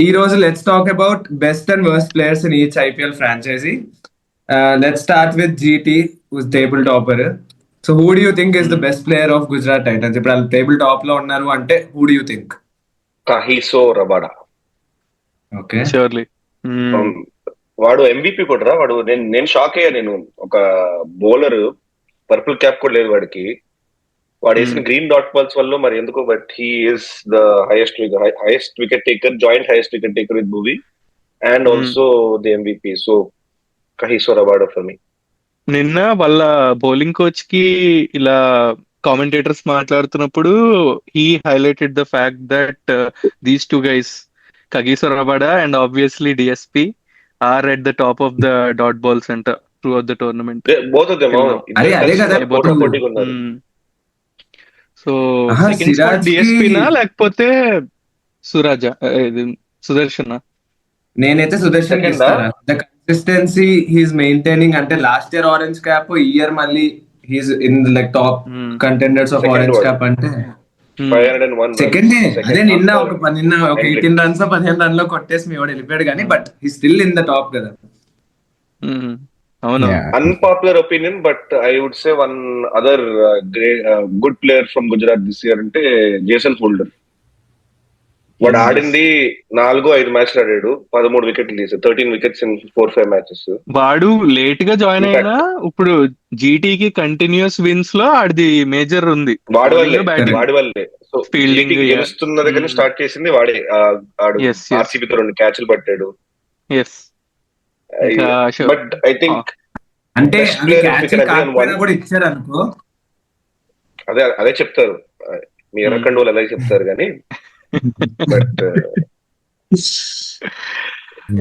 ఈ రోజు let's talk about best and worst players in each IPL franchise. Let's start with GT who's table topper. So who do you think is the best player of Gujarat Titans? ఇప్పుడు వాళ్ళు table top లో ఉన్నారు అంటే who do you think? Kagiso Rabada. Okay, surely. వాడు MVP కూడా రా. వాడు నేను షాక్ అయ్యా. నేను ఒక బౌలర్ పర్పుల్ క్యాప్ కూడా లేదు వాడికి. వాడు వేసిన గ్రీన్ డాట్ బాల్స్ వల్ల మరి ఎందుకో, but he is the highest wicket taker, joint highest wicket taker with Bhuvi and also the MVP. So Kagiso Rabada for me. నిన్న వాళ్ళ బౌలింగ్ కోచ్ కి ఇలా కామెంటేటర్స్ మాట్లాడుతున్నప్పుడు he highlighted the fact that these two guys, Kagiso Rabada and obviously DSP, are at the top of the dot balls అంట throughout the tournament. Both of them అదే కదా పోటీగా ఉన్నారు. So ఆహా, second spot Siraj కి డిఎస్పినా లేకపోతే సురాజా, సుదర్శనా? నేనైతే సుదర్శన్ కి సెకండ్ ఇస్తారా. ద కన్సిస్టెన్సీ హీస్ మెయింటైనింగ్, అంటే లాస్ట్ ఇయర్ ఆరెంజ్ క్యాప్, ఈ ఇయర్ మళ్ళీ he's in like top contenders of Second orange one. Cap అంటే 501 సెకండ్ డే. అదే నిన్న after ఒక 18 runs 15 runs లో కొట్టేసి మీ వాడు వెళ్ళిపోయాడు కానీ, but he still in the top కదా. అవును. Yeah. unpopular opinion, but I would say one other great good player from Gujarat this year అంటే జేసన్ హోల్డర్. వాడు ఆడింది 4-5 మ్యాచ్లు ఆడాడు, 13 వికెట్లు తీసాడు, 13 వికెట్స్ ఇన్ 4-5 మ్యాచెస్. వాడు లేట్ గా జాయిన్ అయినా ఇప్పుడు జీటీకి కంటిన్యూస్ విన్స్ లో ఆడిది మేజర్ ఉంది. వాడి వల్లే Batting. So Fielding, GT yeah. గెలుస్తున్న దగ్గర స్టార్ట్ చేసింది వాడే. ఆడు Yes, yes. ఆర్సీబీతో 2 క్యాచ్లు పట్టాడు. ఎస్. ఇంకా బట్ ఐ థింక్ అంటే Best అవి player catch if we can agree on కాకపోయినా one. కూడా ఇచ్చారు అనుకో. అదే చెప్తారు, మీ ఎర్రకండు వాళ్ళు అలాగే చెప్తారు కానీ, but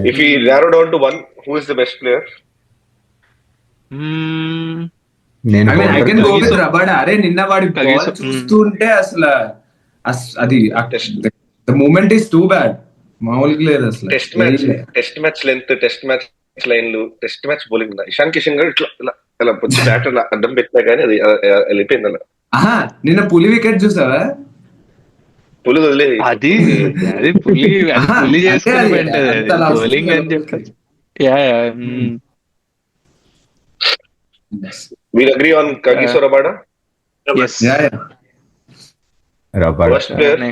if you narrow down to one, who is the best player? నేను I mean, I can go with Kagiso. Rabada. అరే నిన్న వాడి బాల్ Kagiso. చూస్తుంటే అసలు అది the moment is too bad. మామూలుగా లేదు అసలు. Test match length, test match లైన్లు, test match bowling. Ishan Kishan గారు ఇలా వచ్చి బ్యాట్ అడ్డం పెట్టినా కానీ అది వెళ్ళిపోయింది అలా. ఆహా, నిన్న పులి వికెట్ చూసావా? పులి వదిలేదు. అది పులి ఆహా, పులి అంటే చేసుకుని అది పెట్టదు అంత అలా బౌలింగ్ అని వస్తుంది చెప్పి. We'll agree on Kagiso Rabada. Rabada. First player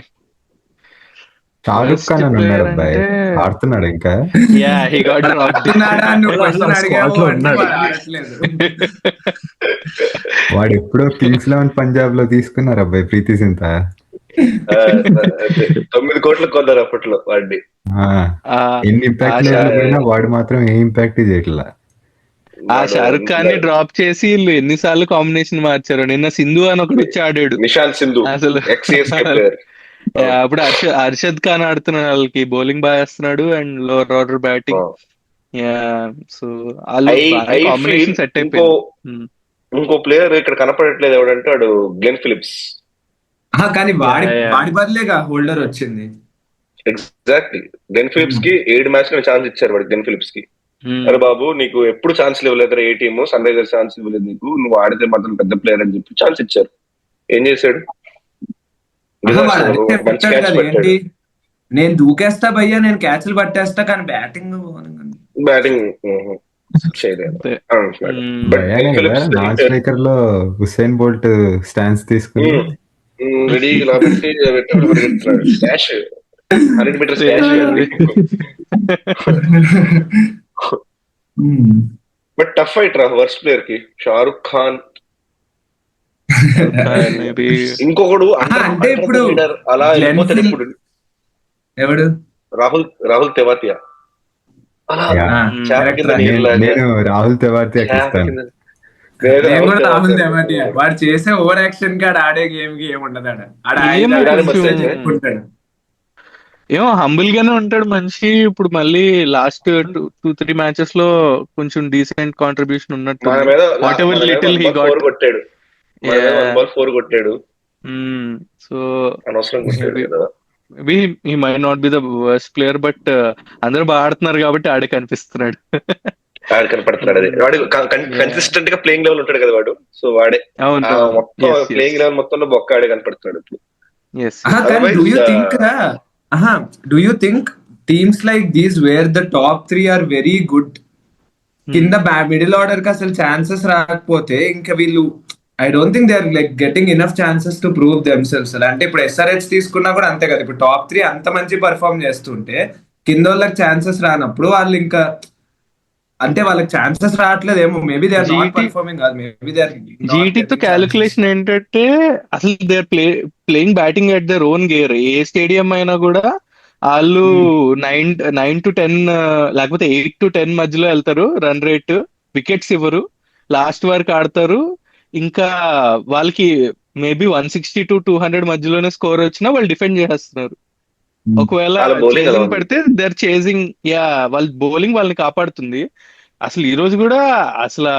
Shahrukh Khan అని ఉన్నాడు అబ్బాయి, ఆడుతున్నాడు ఇంకా. వాడు ఎప్పుడో కింగ్స్ 11 పంజాబ్ లో తీసుకున్నారు అబ్బాయి ప్రీతి సింత. 9 కోట్లు కొన్నారు అప్పట్లో వాడిని. ఎన్ని ఇంపాక్ట్ లేకపోయినా వాడు మాత్రం ఏ ఇంపాక్ట్ చేయట్లా. ఆ షారుఖ్ ఖాన్ ని డ్రాప్ చేసి వీళ్ళు ఎన్నిసార్లు కాంబినేషన్ మార్చారు. నిన్న సింధు అని ఒకటి వచ్చి ఆడాడు, నిషాంత్ సింధు అసలు ex-CSK player. అప్పుడు అర్షద్ ఖాన్ ఆడుతున్నాడు, వాళ్ళకి బౌలింగ్ బాగా వేస్తున్నాడు and lower order batting. So combination set అయిపోయింది. ఇంకో ప్లేయర్ ఇక్కడ కనపడట్లేదు ఎవడంటే వాడు గ్లెన్ ఫిలిప్స్. కానీ వాడి బదులేగా హోల్డర్ వచ్చింది. ఎగ్జాక్ట్లీ, గ్లెన్ ఫిలిప్స్ కి 7 మ్యాచ్ ఛాన్స్ ఇచ్చారు వాడు. గ్లెన్ ఫిలిప్స్ కి, అరే బాబు నీకు ఎప్పుడు ఛాన్స్ ఇవ్వలేదు, ఏ టీమ్ సన్ రైజర్స్ ఛాన్స్ ఇవ్వలేదు నీకు, నువ్వు ఆడితే మాత్రం పెద్ద ప్లేయర్ అని చెప్పి ఛాన్స్ ఇచ్చారు. ఏం చేశాడు? ఏంటి, నేను దూకేస్తా భయ్యా, నేను క్యాచ్లు పట్టేస్తా, కానీ బ్యాటింగ్ చేయలేదు. నాన్ స్ట్రైకర్ లో హుస్సేన్ బోల్ట్ స్టాన్స్ తీసుకుని రెడీ కాబట్టి 100 మీటర్స్ బట్ టఫ్ ఫైట్ రా వర్స్ట్ ప్లేయర్ కి. షారుఖ్ ఖాన్, ఇంకొకడు అంటే ఇప్పుడు అలా వెళ్ళిపోతాడు. ఇప్పుడు ఎవడు? రాహుల్ తెవాతియా. నేను రాహుల్ తెవాతియాకి ఇస్తాను. రాహుల్ తెవాటియా వాడు చేసే ఓవర్ యాక్షన్ కి ఆడే గేమ్ కి ఏముండదు. ఏమో హంబుల్ గానే ఉంటాడు మనిషి. ఇప్పుడు మళ్ళీ లాస్ట్ 2-3 మ్యాచెస్ లో కొంచెం డీసెంట్ కాంట్రిబ్యూషన్ ఉన్నట్టు. What ever little he got కొట్టాడు, 4 కొట్టాడు. So maybe he my not be the worst player, but అందరూ బాగా ఆడుతున్నారు కాబట్టి ఆడే కనిపిస్తున్నాడు. ఆడు కనపడుతున్నాడు. అది వాడు కన్సిస్టెంట్ గా ప్లేయింగ్ లెవెల్ ఉంటాడు కదా వాడు. సో వాడే మొత్తం ప్లేయింగ్ లెవెల్ మొత్తంలో బొక్క ఆడే కనపడుతున్నాడు ఇప్పుడు. Do you think teams like these where the top 3 are very good, కింద మిడిల్ ఆర్డర్ కి అసలు ఛాన్సెస్ రాకపోతే ఇంకా వీళ్ళు I don't think they are like getting enough chances to prove themselves. అంటే ఇప్పుడు SRH తీసుకున్నా కూడా అంతే కదా, ఇప్పుడు టాప్ 3 అంత మంచి పర్ఫామ్ చేస్తుంటే కింద వాళ్ళకి ఛాన్సెస్ రానప్పుడు వాళ్ళు ఇంకా అంటే వాళ్ళకి ఛాన్సెస్ రావట్లేదేమో, maybe they are not GT performing కాదు, మేబీ దే ఆర్ జీటీతో క్యాలిక్యులేషన్ ఏంటంటే అసలు they are playing batting at their own gear. ఏ స్టేడియం అయినా కూడా వాళ్ళు 9 to 10 లేకపోతే 8 to 10 మధ్యలో వెళ్తారు రన్ రేట్, వికెట్స్ ఇవ్వరు, లాస్ట్ వరకు ఆడతారు. ఇంకా వాళ్ళకి మేబీ 160 to 200 మధ్యలోనే స్కోర్ వచ్చినా వాళ్ళు డిఫెండ్ చేస్తున్నారు. ఒకవేళ వాళ్ళ bowling ఎలా చేజింగ్ ఉంది? పెడితే దర్ చేజింగ్, యా వాళ్ళ బౌలింగ్ వాళ్ళని కాపాడుతుంది. అసలు ఈ రోజు కూడా అసలు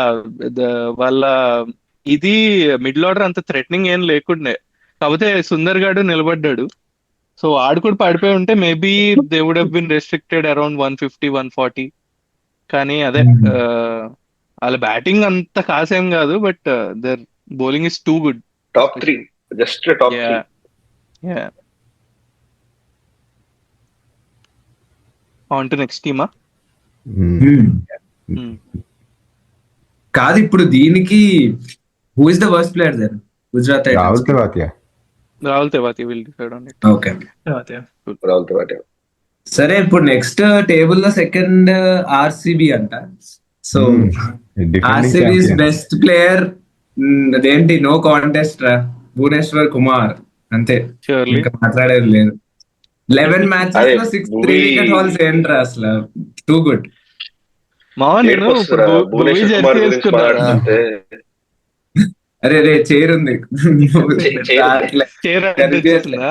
వాళ్ళ ఇది మిడిల్ ఆర్డర్ అంత థ్రెటనింగ్ ఏం లేకుండే, కాకపోతే సుందర్ గాడు నిలబడ్డాడు. సో ఆడు కూడా పడిపోయి ఉంటే maybe they would have been restricted around 150-140. కానీ అదే వాళ్ళ బ్యాటింగ్ అంత కాసేం కాదు, but their bowling is too good. Top 3, just top 3. Yeah on to next టీమా. కాదు ఇప్పుడు దీనికి who is the worst player then Gujarat Rahul Tewatia. Rahul Tewatia will decide on it. Okay Rahul Tewatia. సరే ఇప్పుడు నెక్స్ట్ టేబుల్ లో సెకండ్ ఆర్సిబి అంట. సో ఆర్సిబి బెస్ట్ ప్లేయర్ అదేంటి, no contest రా, భువనేశ్వర్ కుమార్ అంతే, Surely. ఇంకా మాట్లాడేది లేదు. 11 మ్యాచెస్ లో 3 వికెట్ హాల్స్ ఏంట్రా అసలు, టూ గుడ్. మావా నేను ఇప్పుడు భువీ జెర్సీ వేసుకున్నారా? అరే రే చైర్ ఉంది చైర్ అడ్డొచ్చేసిందా?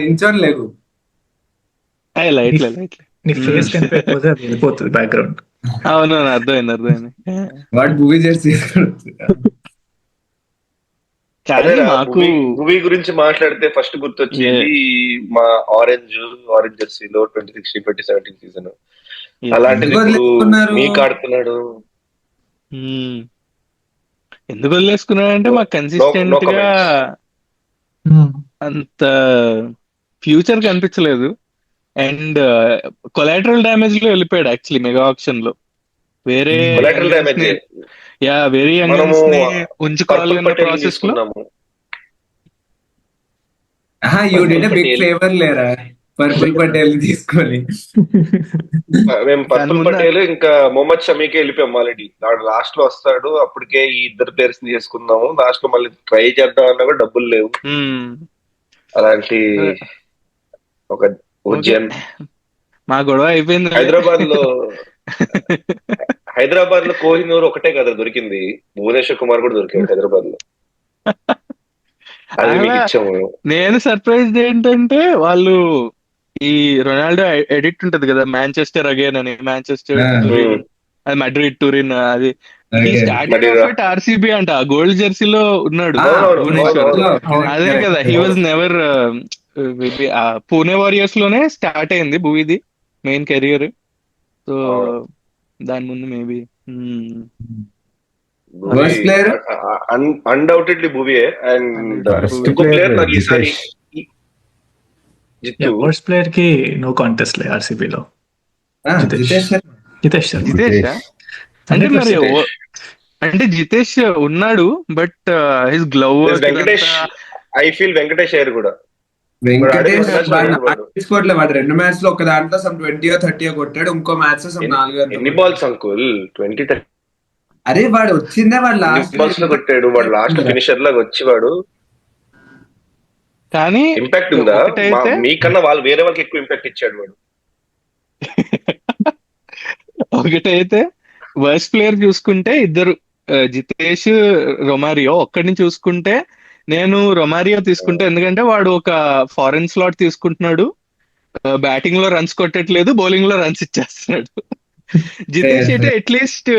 నించోని లేవు. లైట్లే నీ ఫేస్ కనిపించకపోతే అది వెళ్ళిపోతుంది బ్యాక్గ్రౌండ్. అవునవును, అర్థమైంది. వాడు భూమి జెర్సీ కానీ మాకు మూవీ గురించి మాట్లాడితే ఫస్ట్ గుర్తొచ్చేది మా ఆరెంజ్ జెర్సీలో 2016-2017 సీజన్. అలాంటిది ఇప్పుడు మీకు ఆడుతున్నాడు. ఎందుకు వదిలేసుకున్నాడంటే మాకు కన్సిస్టెంట్ గా అంత ఫ్యూచర్ కనిపించలేదు. అండ్ కొలాటరల్ డ్యామేజ్ లో వెళ్ళిపోయాడు యాక్చువల్లీ మెగా ఆప్షన్ లో. వేరే కొలాటరల్ డ్యామేజ్ వేరే యంగర్స్ ని ఉంచుకోవాలి అన్న ప్రాసెస్ లో యూ డిడ్ బిగ్ ఫేవర్ లేరా పర్పుల్ పటేల్ తీసుకొని. మేము పర్పుల్ పటేల్ ఇంకా మొహమ్మద్ షమీకే వెళ్ళిపోయాం ఆల్రెడీ. లాస్ట్ లో వస్తాడు, అప్పటికే ఈ ఇద్దరు ప్లేయర్స్ చేసుకున్నాము. లాస్ట్ లో మళ్ళీ ట్రై చేద్దాం అన్నా కూడా డబ్బులు లేవు. అలాంటి ఒక ఉజ్జయన్ మా గొడవ అయిపోయింది. హైదరాబాద్ లో కోహినూర్ ఒకటే కదా దొరికింది, భువనేశ్వర్ కుమార్ కూడా దొరికాడు హైదరాబాద్ లో. అది మీకు ఇచ్చాము. నేను సర్ప్రైజ్ ఏంటంటే వాళ్ళు ఈ రొనాల్డో ఎడిట్ ఉంటది కదా, మాంచెస్టర్ అగైన్ అని, మాంచెస్టర్ అది మడ్రిడ్ టూరిన్, అది ఆర్సీబీ అంట. గోల్డ్ జెర్సీలో ఉన్నాడు భువనేశ్వర్. అదే కదా, he was never Pune warriors లోనే స్టార్ట్ అయింది భూవిది మెయిన్ కెరియర్. సో దాని ముందు మేబీ అన్డౌటెడ్లీ భూవియే. అండ్ ఇంకో ప్లేయర్ నాకు ఈసారి వర్స్ట్ ప్లేయర్ కి నో కాంటెస్ట్ లే ఆర్సీబీలో జితేష్ అంటే మరి అంటే జితేష్ ఉన్నాడు, but his glove Venkatesh. I feel Venkatesh అయ్యారు కూడా. వెంకటేష్ తీసుకోవట్లే, వాడు 2 మ్యాచ్ లో ఒక దాంట్లో 20-30 కొట్టాడు, ఇంకో మ్యాచ్ 4. ఎన్ని బాల్స్ అంకుల్? 20-30. అరే వాడు వచ్చిందే వాడు లాస్ట్ బాల్స్ లో కొట్టాడు. వాడు లాస్ట్ ఫినిషర్ లాగా వచ్చి వాడు. కానీ ఇంపాక్ట్ ఉందా? మీకన్నా వాళ్ళు వేరే వాళ్ళకి ఎక్కువ ఇంపాక్ట్ ఇచ్చాడు వాడు. ఒకటైతే వర్స్ట్ ప్లేయర్ చూసుకుంటే ఇద్దరు, జితేష్, రొమారియో. ఒక్కడిని చూసుకుంటే నేను రొమారియో తీసుకుంటే, ఎందుకంటే వాడు ఒక ఫారెన్ స్లాట్ తీసుకుంటున్నాడు, బ్యాటింగ్ లో రన్స్ కొట్టట్లేదు, బౌలింగ్ లో రన్స్ ఇచ్చేస్తున్నాడు. జితేష్ అయితే అట్లీస్ట్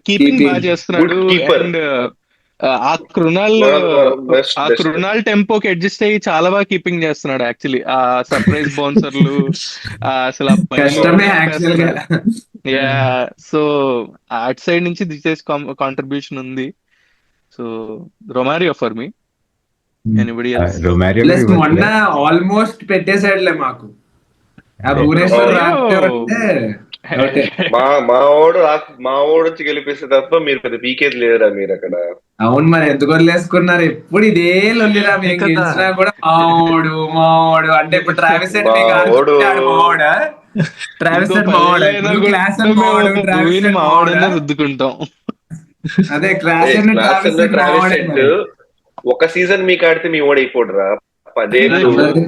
కీపింగ్ బాగా చేస్తున్నాడు. అండ్ ఆ కృణాల్ టెంపోకి అడ్జస్ట్ అయ్యి చాలా బాగా కీపింగ్ చేస్తున్నాడు యాక్చువల్లీ. ఆ సర్ప్రైజ్ బౌన్సర్లు అసలు సో అట్ సైడ్ నుంచి జితేష్ కాంట్రిబ్యూషన్ ఉంది. So Romario for me. మొన్న ఆల్మోస్ట్ పెట్టేసాడులే మాకు. ఆ భువనేశ్వర్ అయ్యో. రాకపోతే ఓకే. మా ఓడు వచ్చి గెలిపిస్తే తప్ప మీరు పెద్ద పీకేది లేదురా మీరు అక్కడ. అవును మరి ఎందుకు వదిలేసుకున్నారు? ఎప్పుడు ఇదే లొల్లిరా, మేము కదా. గెలిచినా కూడా మావాడు అంటే ఇప్పుడు ట్రావిస్ హెడ్ మీకు మావోడు. మావాడా? ట్రావిస్ ఇంకో హెడ్ మావాడా? 10 ఇప్పుడు క్లాస్ మేము మావాడు, ట్రావిస్ భూమిని హెడ్ మావాడనే మావాడా? రుద్దుకుంటాం. అదే క్లాస్ ఏ, head class Travis Head Travis మావాడే హెడ్ మరి. ఒక సీజన్ మీకు ఆడితే మీ ఓడైపోడురా. 10 ఏళ్ళు అదే.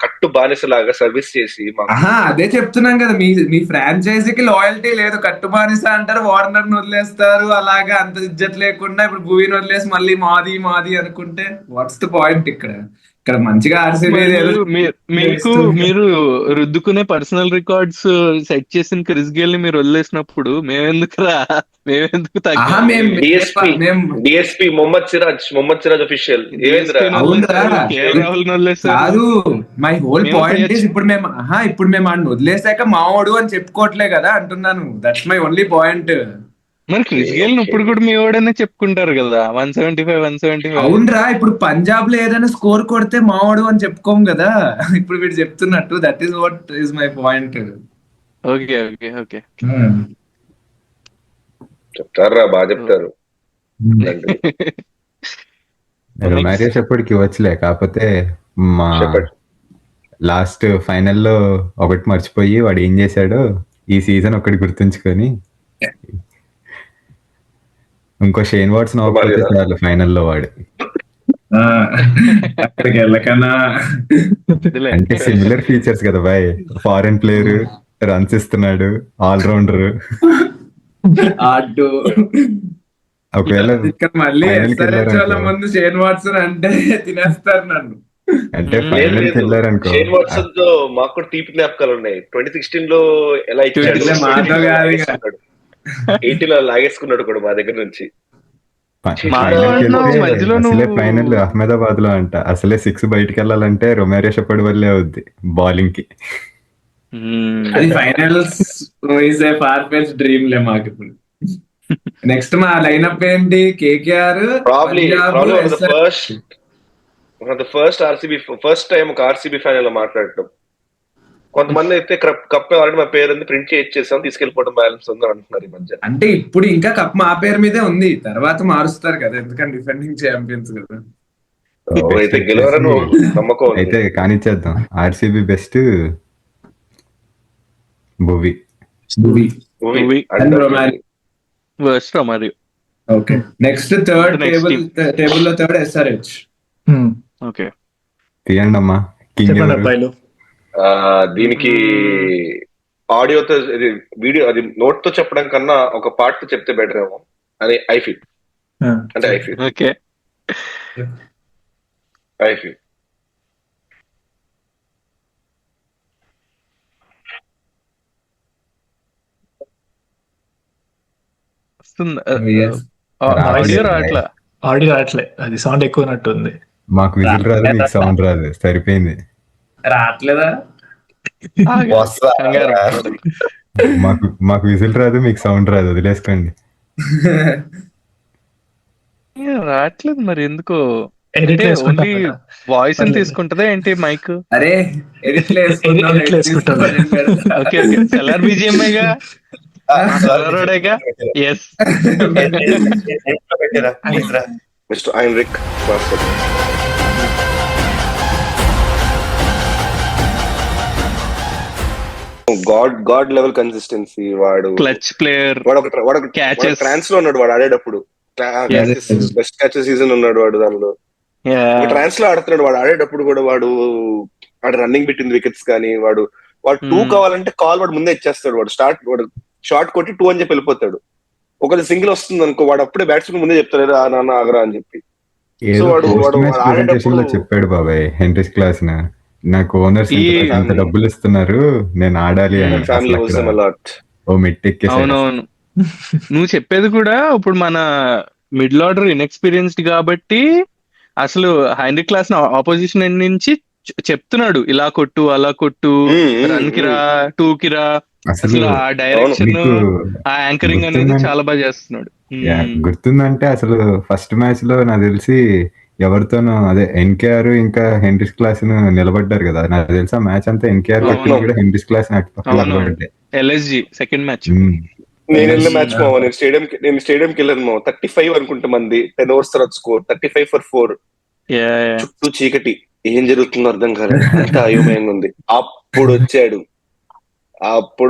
కట్టు బానిసలాగా సర్వీస్ చేసి మాకు. ఆహా, అదే చెప్తున్నాం కదా, మీ ఫ్రాంచైజీకి లాయల్టీ లేదు, కట్టుబానిస అంటారు, వార్నర్ ని వదిలేస్తారు, అలాగా అంత ఇజ్జత్ లేకుండా ఇప్పుడు భూమిని వదిలేసి మళ్ళీ మాది మాది అనుకుంటే వాట్స్ ద పాయింట్? ఇక్కడ మంచిగా ఆర్సీబీ మీరు రుద్దుకునే పర్సనల్ రికార్డ్స్ సెట్ చేసిన క్రిస్ గేల్ ని మీరు వదిలేసినప్పుడు మేమెందుకు తగ్గాలి? డిఎస్పీ మొహమ్మద్ సిరాజ్ అఫీషియల్ ఏంద్రా? అవునురా. కేఎల్ రాహుల్ ని వదిలేసారు. కాదు, మై హోల్ మేము పాయింట్ చేయొచ్చు. ఇస్ ఇప్పుడు మేము ఆడిని వదిలేసాక మావాడు అని చెప్పుకోవట్లే కదా అంటున్నాను. That's my only point. మరి క్రిస్ గేల్ ని ఇప్పుడు కూడా మీ వాడనే చెప్పుకుంటారు కదా, 175. అవునరా, ఇప్పుడు పంజాబ్ లో ఏదైనా స్కోర్ కొడితే మావాడు అని చెప్పుకోం కదా. ఇప్పుడు వీడు చెప్తున్నట్టు, that is what is my point. Okay. చెప్తారా, బాగా చెప్తారు. రొమారియో ఎప్పటికి ఇవ్వచ్చులే, కాకపోతే మా చెప్పండి. లాస్ట్ ఫైనల్లో ఒకటి మర్చిపోయి వాడు ఏం చేశాడో ఈ సీజన్ ఒకటి గుర్తుంచుకొని ఇంకో షేన్ వాట్సన్ అవ్వకపోతే చాలు ఫైనల్లో వాడు. అక్కడికి వెళ్ళకనా అంటే సిమిలర్ ఫీచర్స్ కదా బాయ్, ఫారెన్ ప్లేయర్, రన్స్ ఇస్తున్నాడు, ఆల్రౌండర్. అడ్డు ఒకవేళ ఇక్కడ మళ్ళీ final కి SRH వాళ్ళ వెళ్ళారనుకో. ముందు షేన్ వాట్సన్ అంటే తినేస్తారు నన్ను. అంటే ఫైనల్ కి వెళ్ళారనుకో, షేన్ వాట్సన్ తో మాకు కూడా తీపి జ్ఞాపకాలు ఉన్నాయి. 2016 లో ఎలా ఇచ్చాడు, ఇట్లా మాతో కాదు ఇక. 18 లో లాగేసుకున్నాడు కూడా మా దగ్గర నుంచి. ఫైనల్ కి వెళ్తే మధ్యలో అసలే నువ్వు- ఫైనల్ అహ్మదాబాద్ లో అంట. అసలే 6 బయటకు వెళ్ళాలంటే రొమారియో షెపర్డ్ వల్లే అవుద్ది బౌలింగ్ కి. అది finals is a far fetch dream లే మాకు ఇప్పుడు. నెక్స్ట్ మా లైనప్ ఏంటి? KKR, probably first RCB first time ఒక ఆర్సీబీ ఫైనల్ లో మాట్లాడటం. కొంతమంది అయితే కప్ ఆల్రెడీ మా పేరు ఉంది, ప్రింట్ చేసేసాం, తీసుకెళ్ళిపోవడం బ్యాలెన్స్ ఉంది అని అంటున్నారు ఈ మధ్య. అంటే ఇప్పుడు ఇంకా కప్ మా పేరు మీదే ఉంది, తర్వాత మారుస్తారు కదా, ఎందుకంటే డిఫెండింగ్ ఛాంపియన్స్ కదా. అయితే గెలవరని నమ్మకం ఉంది. అయితే కానిచ్చేద్దాం. RCB best Bhuvi. Worst Romario. Okay, next third Next table లో థర్డ్ SRH. ఓకే, తీయండి అమ్మా. కింగ్ చెప్పండి ఎవరు? అబ్బాయిలు. దీనికి ఆడియోతో వీడియో అది నోట్ తో చెప్పడం కన్నా ఒక పార్ట్ తో చెప్తే బెటర్ ఏమో అని ఐ ఫీల్. అంటే I feel okay. Yes. Audio రావట్లా. ఆడియో రావట్లే, అది సౌండ్ ఎక్కువ ఉన్నట్టు ఉంది. మాకు విజిల్ రాదు, మీకు సౌండ్ రాదు, సరిపోయింది. రావట్లేదా? కంగారు. మాకు విజిల్ రాదు, మీకు సౌండ్ రాదు, వదిలేసుకోండి. రావట్లేదు మరి ఎందుకో. ఎడిట్ ఓన్లీ వాయిస్ అని తీసుకుంటదా ఏంటి మైక్? అరే ఎడిట్లో Edit లో వేసుకుంటాం. ఓకే, సెల్లార్ బీజిఎంఐగా సెల్లారోడేగా. Yes. Mister Heinrich god level consistency. వాడు క్లచ్ ప్లేయర్, వాడు Catches. ట్రాన్స్ లో ఉన్నాడు వాడు ఆడేటప్పుడు. బెస్ట్ క్యాచెస్ సీజన్ ఉన్నాడు వాడు దానిలో. ట్రాన్స్ లో ఆడుతున్నాడు వాడు ఆడేటప్పుడు కూడా. వాడు రన్నింగ్ పెట్టింది వికెట్స్ కానీ, వాడు 2 కావాలంటే కాల్ వాడు ముందే ఇచ్చేస్తాడు. వాడు షార్ట్ కొట్టి 2 అని చెప్పి వెళ్ళిపోతాడు. ఒకటి సింగిల్ వస్తుంది అనుకో, వాడు అప్పుడే బ్యాట్స్మెన్ ముందే చెప్తాడు నాన్న ఆగరా అని చెప్పి. ఏదో వాడు పోస్ట్ మ్యాచ్ ప్రెజెంటేషన్ లో ఆడేటప్పుడు చెప్పాడు బాబాయ్ హెన్రీస్ క్లాస్ నాకు ఓనర్స్ అంత డబ్బులు ఇస్తున్నారు, నేను ఆడాలి అని. ఫ్యామిలీ అసలు కోసం అక్కడ అలాట్. ఓ మెట్టెక్కేసాడు. అవునవును. నువ్వు చెప్పేది కూడా ఇప్పుడు మన మిడిల్ ఆర్డర్ ఇన్ఎక్స్పీరియన్స్డ్ కాబట్టి అసలు హైండ్రీ క్లాస్ ఆపోజిషన్ ఎండ్ నుంచి చెప్తున్నాడు, ఇలా కొట్టు అలా కొట్టు, రన్ కి రా, 2 కి రా. అసలు ఆ డైరెక్షన్, ఆ యాంకరింగ్ అనేది చాలా బాగా చేస్తున్నాడు. గుర్తుందంటే అసలు ఫస్ట్ మ్యాచ్ లో నాకు తెలిసి ఎవరితోనూ అదే ఎన్కేఆర్ ఇంకా హెన్రిస్ క్లాస్ నిలబడ్డారు కదా. నాకు తెలుసా మ్యాచ్ అంతా ఎన్కేఆర్ అవును. కొట్టింది కూడా హెన్రిస్ క్లాస్ అవును. నిలబడ్డాయి. LSG second match. నేను వెళ్ళిన మ్యాచ్ మావా, నేను స్టేడియంకి వెళ్ళాను మావా. 35 అనుకుంటా మంది, 10 overs తర్వాత స్కోర్ 35 for 4. చుట్టూ చీకటి, ఏం జరుగుతుందో అర్థం కాలేదు, అంత అయోమయంగా ఉంది. అప్పుడు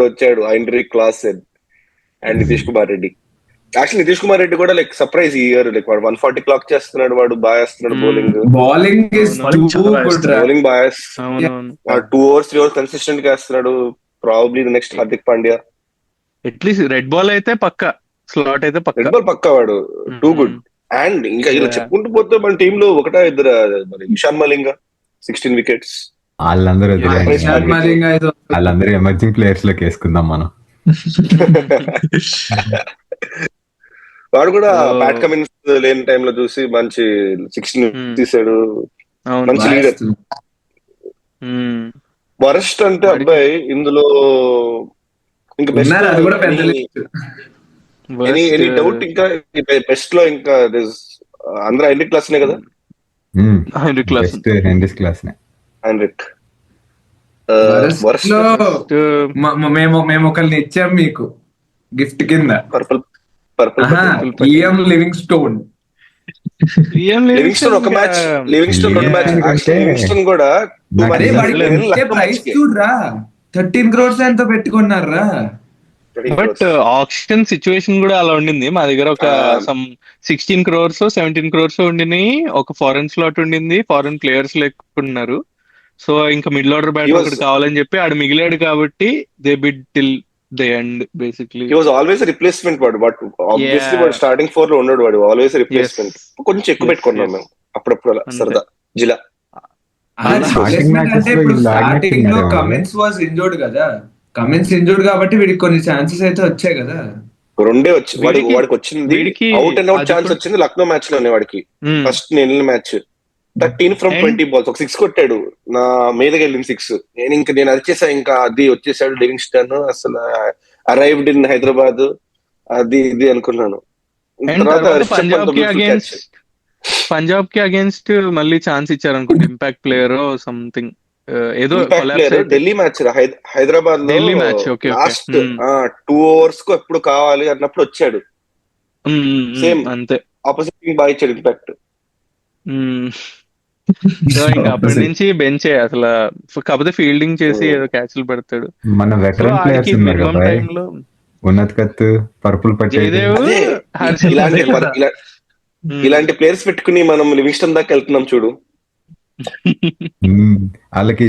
వచ్చాడు Heinrich Klaasen and Nitish Kumar Reddy. Actually Nitish Kumar Reddy కూడా లైక్ సర్ప్రైజ్ ఈ ఇయర్. లైక్ వాడు 140 క్లాక్ చేస్తున్నాడు, వాడు బాగా వేస్తున్నాడు బౌలింగ్. బౌలింగ్ బౌలింగ్ బాగా 2 overs 3 overs కన్సిస్టెంట్ గా వేస్తున్నాడు. Probably the next Hardik Pandya. At least red ball అయితే పక్క, స్లాట్ అయితే పక్క. రెడ్ బాల్ పక్కా, వాడు టూ గుడ్. అండ్ ఇంకా ఇలా చెప్పుకుంటూ పోతే మన టీమ్ లో ఒకటా ఇద్దరు, మరి ఇషాన్ మలింగా 16 wickets. వాళ్ళందరూ ఎమర్జింగ్ ప్లేయర్స్ లోకి వేసుకుందాం మనం. వాడు కూడా బ్యాట్ కమిన్స్ లేని టైంలో చూసి మంచి 16 తీసాడు. మంచి లీడర్. వరస్ట్ అంటే అబ్బాయి ఇందులో ఇంకా ఎనీ డౌట్? ఇంకా బెస్ట్ లో ఇంకా అందరూ హెన్రిక్ క్లాస్ నే కదా. హెన్రిక్ మేము ఒకరిని ఇచ్చాం మీకు గిఫ్ట్ కింద, పర్పుల్ లివింగ్స్టోన్. ఒక మ్యాచ్, లివింగ్స్టోన్ 2 మ్యాచ్. లివింగ్స్టోన్ కూడా ప్రైస్ చూడరా, 13 crores ఎంతో పెట్టుకున్నారా. బట్ ఆప్షన్ సిచ్యువేషన్ కూడా అలా ఉండింది. మా దగ్గర ఒక సమ్ 16 crores 17 crores ఉండినాయి. ఒక ఫారెన్ స్లాట్ ఉండింది, ఫారెన్ ప్లేయర్స్ లేకున్నారు. సో ఇంకా మిడిల్ ఆర్డర్ బ్యాటర్ ఒకటి కావాలని చెప్పి ఆడు మిగిలాడు కాబట్టి they bid till the end basically. He was always replacement వాడు, బట్ ఆబ్వియస్లీ వాడు స్టార్టింగ్ 4 లో ఉన్నాడు. వాడు ఆల్వేస్ రిప్లేస్మెంట్. కొంచెం ఎక్కువ పెట్టుకున్నాం మేము అప్పుడప్పుడు అలా సరదా జిలా. స్టార్టింగ్ లో కమిన్స్ వాస్ ఇంజర్డ్ కదా, కమిన్స్ ఇంజర్డ్ కాబట్టి వీడికి కొన్ని ఛాన్సెస్ అయితే వచ్చాయి కదా. రెండే వాడికి వచ్చింది, అవుట్ అండ్ అవుట్ ఛాన్స్ వచ్చింది లక్నో మ్యాచ్ లోనే. వాడికి ఫస్ట్ నేను వెళ్ళిన మ్యాచ్ 13 from 20 balls ఒక 6 కొట్టాడు, నా మీదకి వెళ్ళింది 6. నేను అరిచేసా, ఇంకా అది వచ్చేసాడు లివింగ్స్టన్, అసలు అరైవ్డ్ ఇన్ హైదరాబాద్, అది ఇది అనుకున్నాను. పంజాబ్ కి అగేన్స్ట్ మళ్ళీ ఛాన్స్ ఇచ్చారు అనుకుంటా, ఇంపాక్ట్ ప్లేయర్ సంథింగ్ ఏదో. ఢిల్లీ మ్యాచ్, హైదరాబాద్ లో లాస్ట్ 2 overs కు ఎప్పుడు కావాలి అన్నప్పుడు వచ్చాడు. సేమ్ అంతే, ఆపోజిట్ బాగా ఇచ్చాడు ఇంపాక్ట్. ఇంకా అప్పటి నుంచి బెంచే అసలు. కాకపోతే ఫీల్డింగ్ చేసి ఏదో క్యాచ్లు పెడతాడు. మన వెటరన్ ప్లేయర్స్ ఉన్నారు కదా, ఉన్నత్ కత్, పర్పుల్ పటేల్, ఇలాంటి ప్లేయర్స్ పెట్టుకుని మనం లివింగ్స్టన్ దాకా వెళ్తున్నాం చూడు. వాళ్ళకి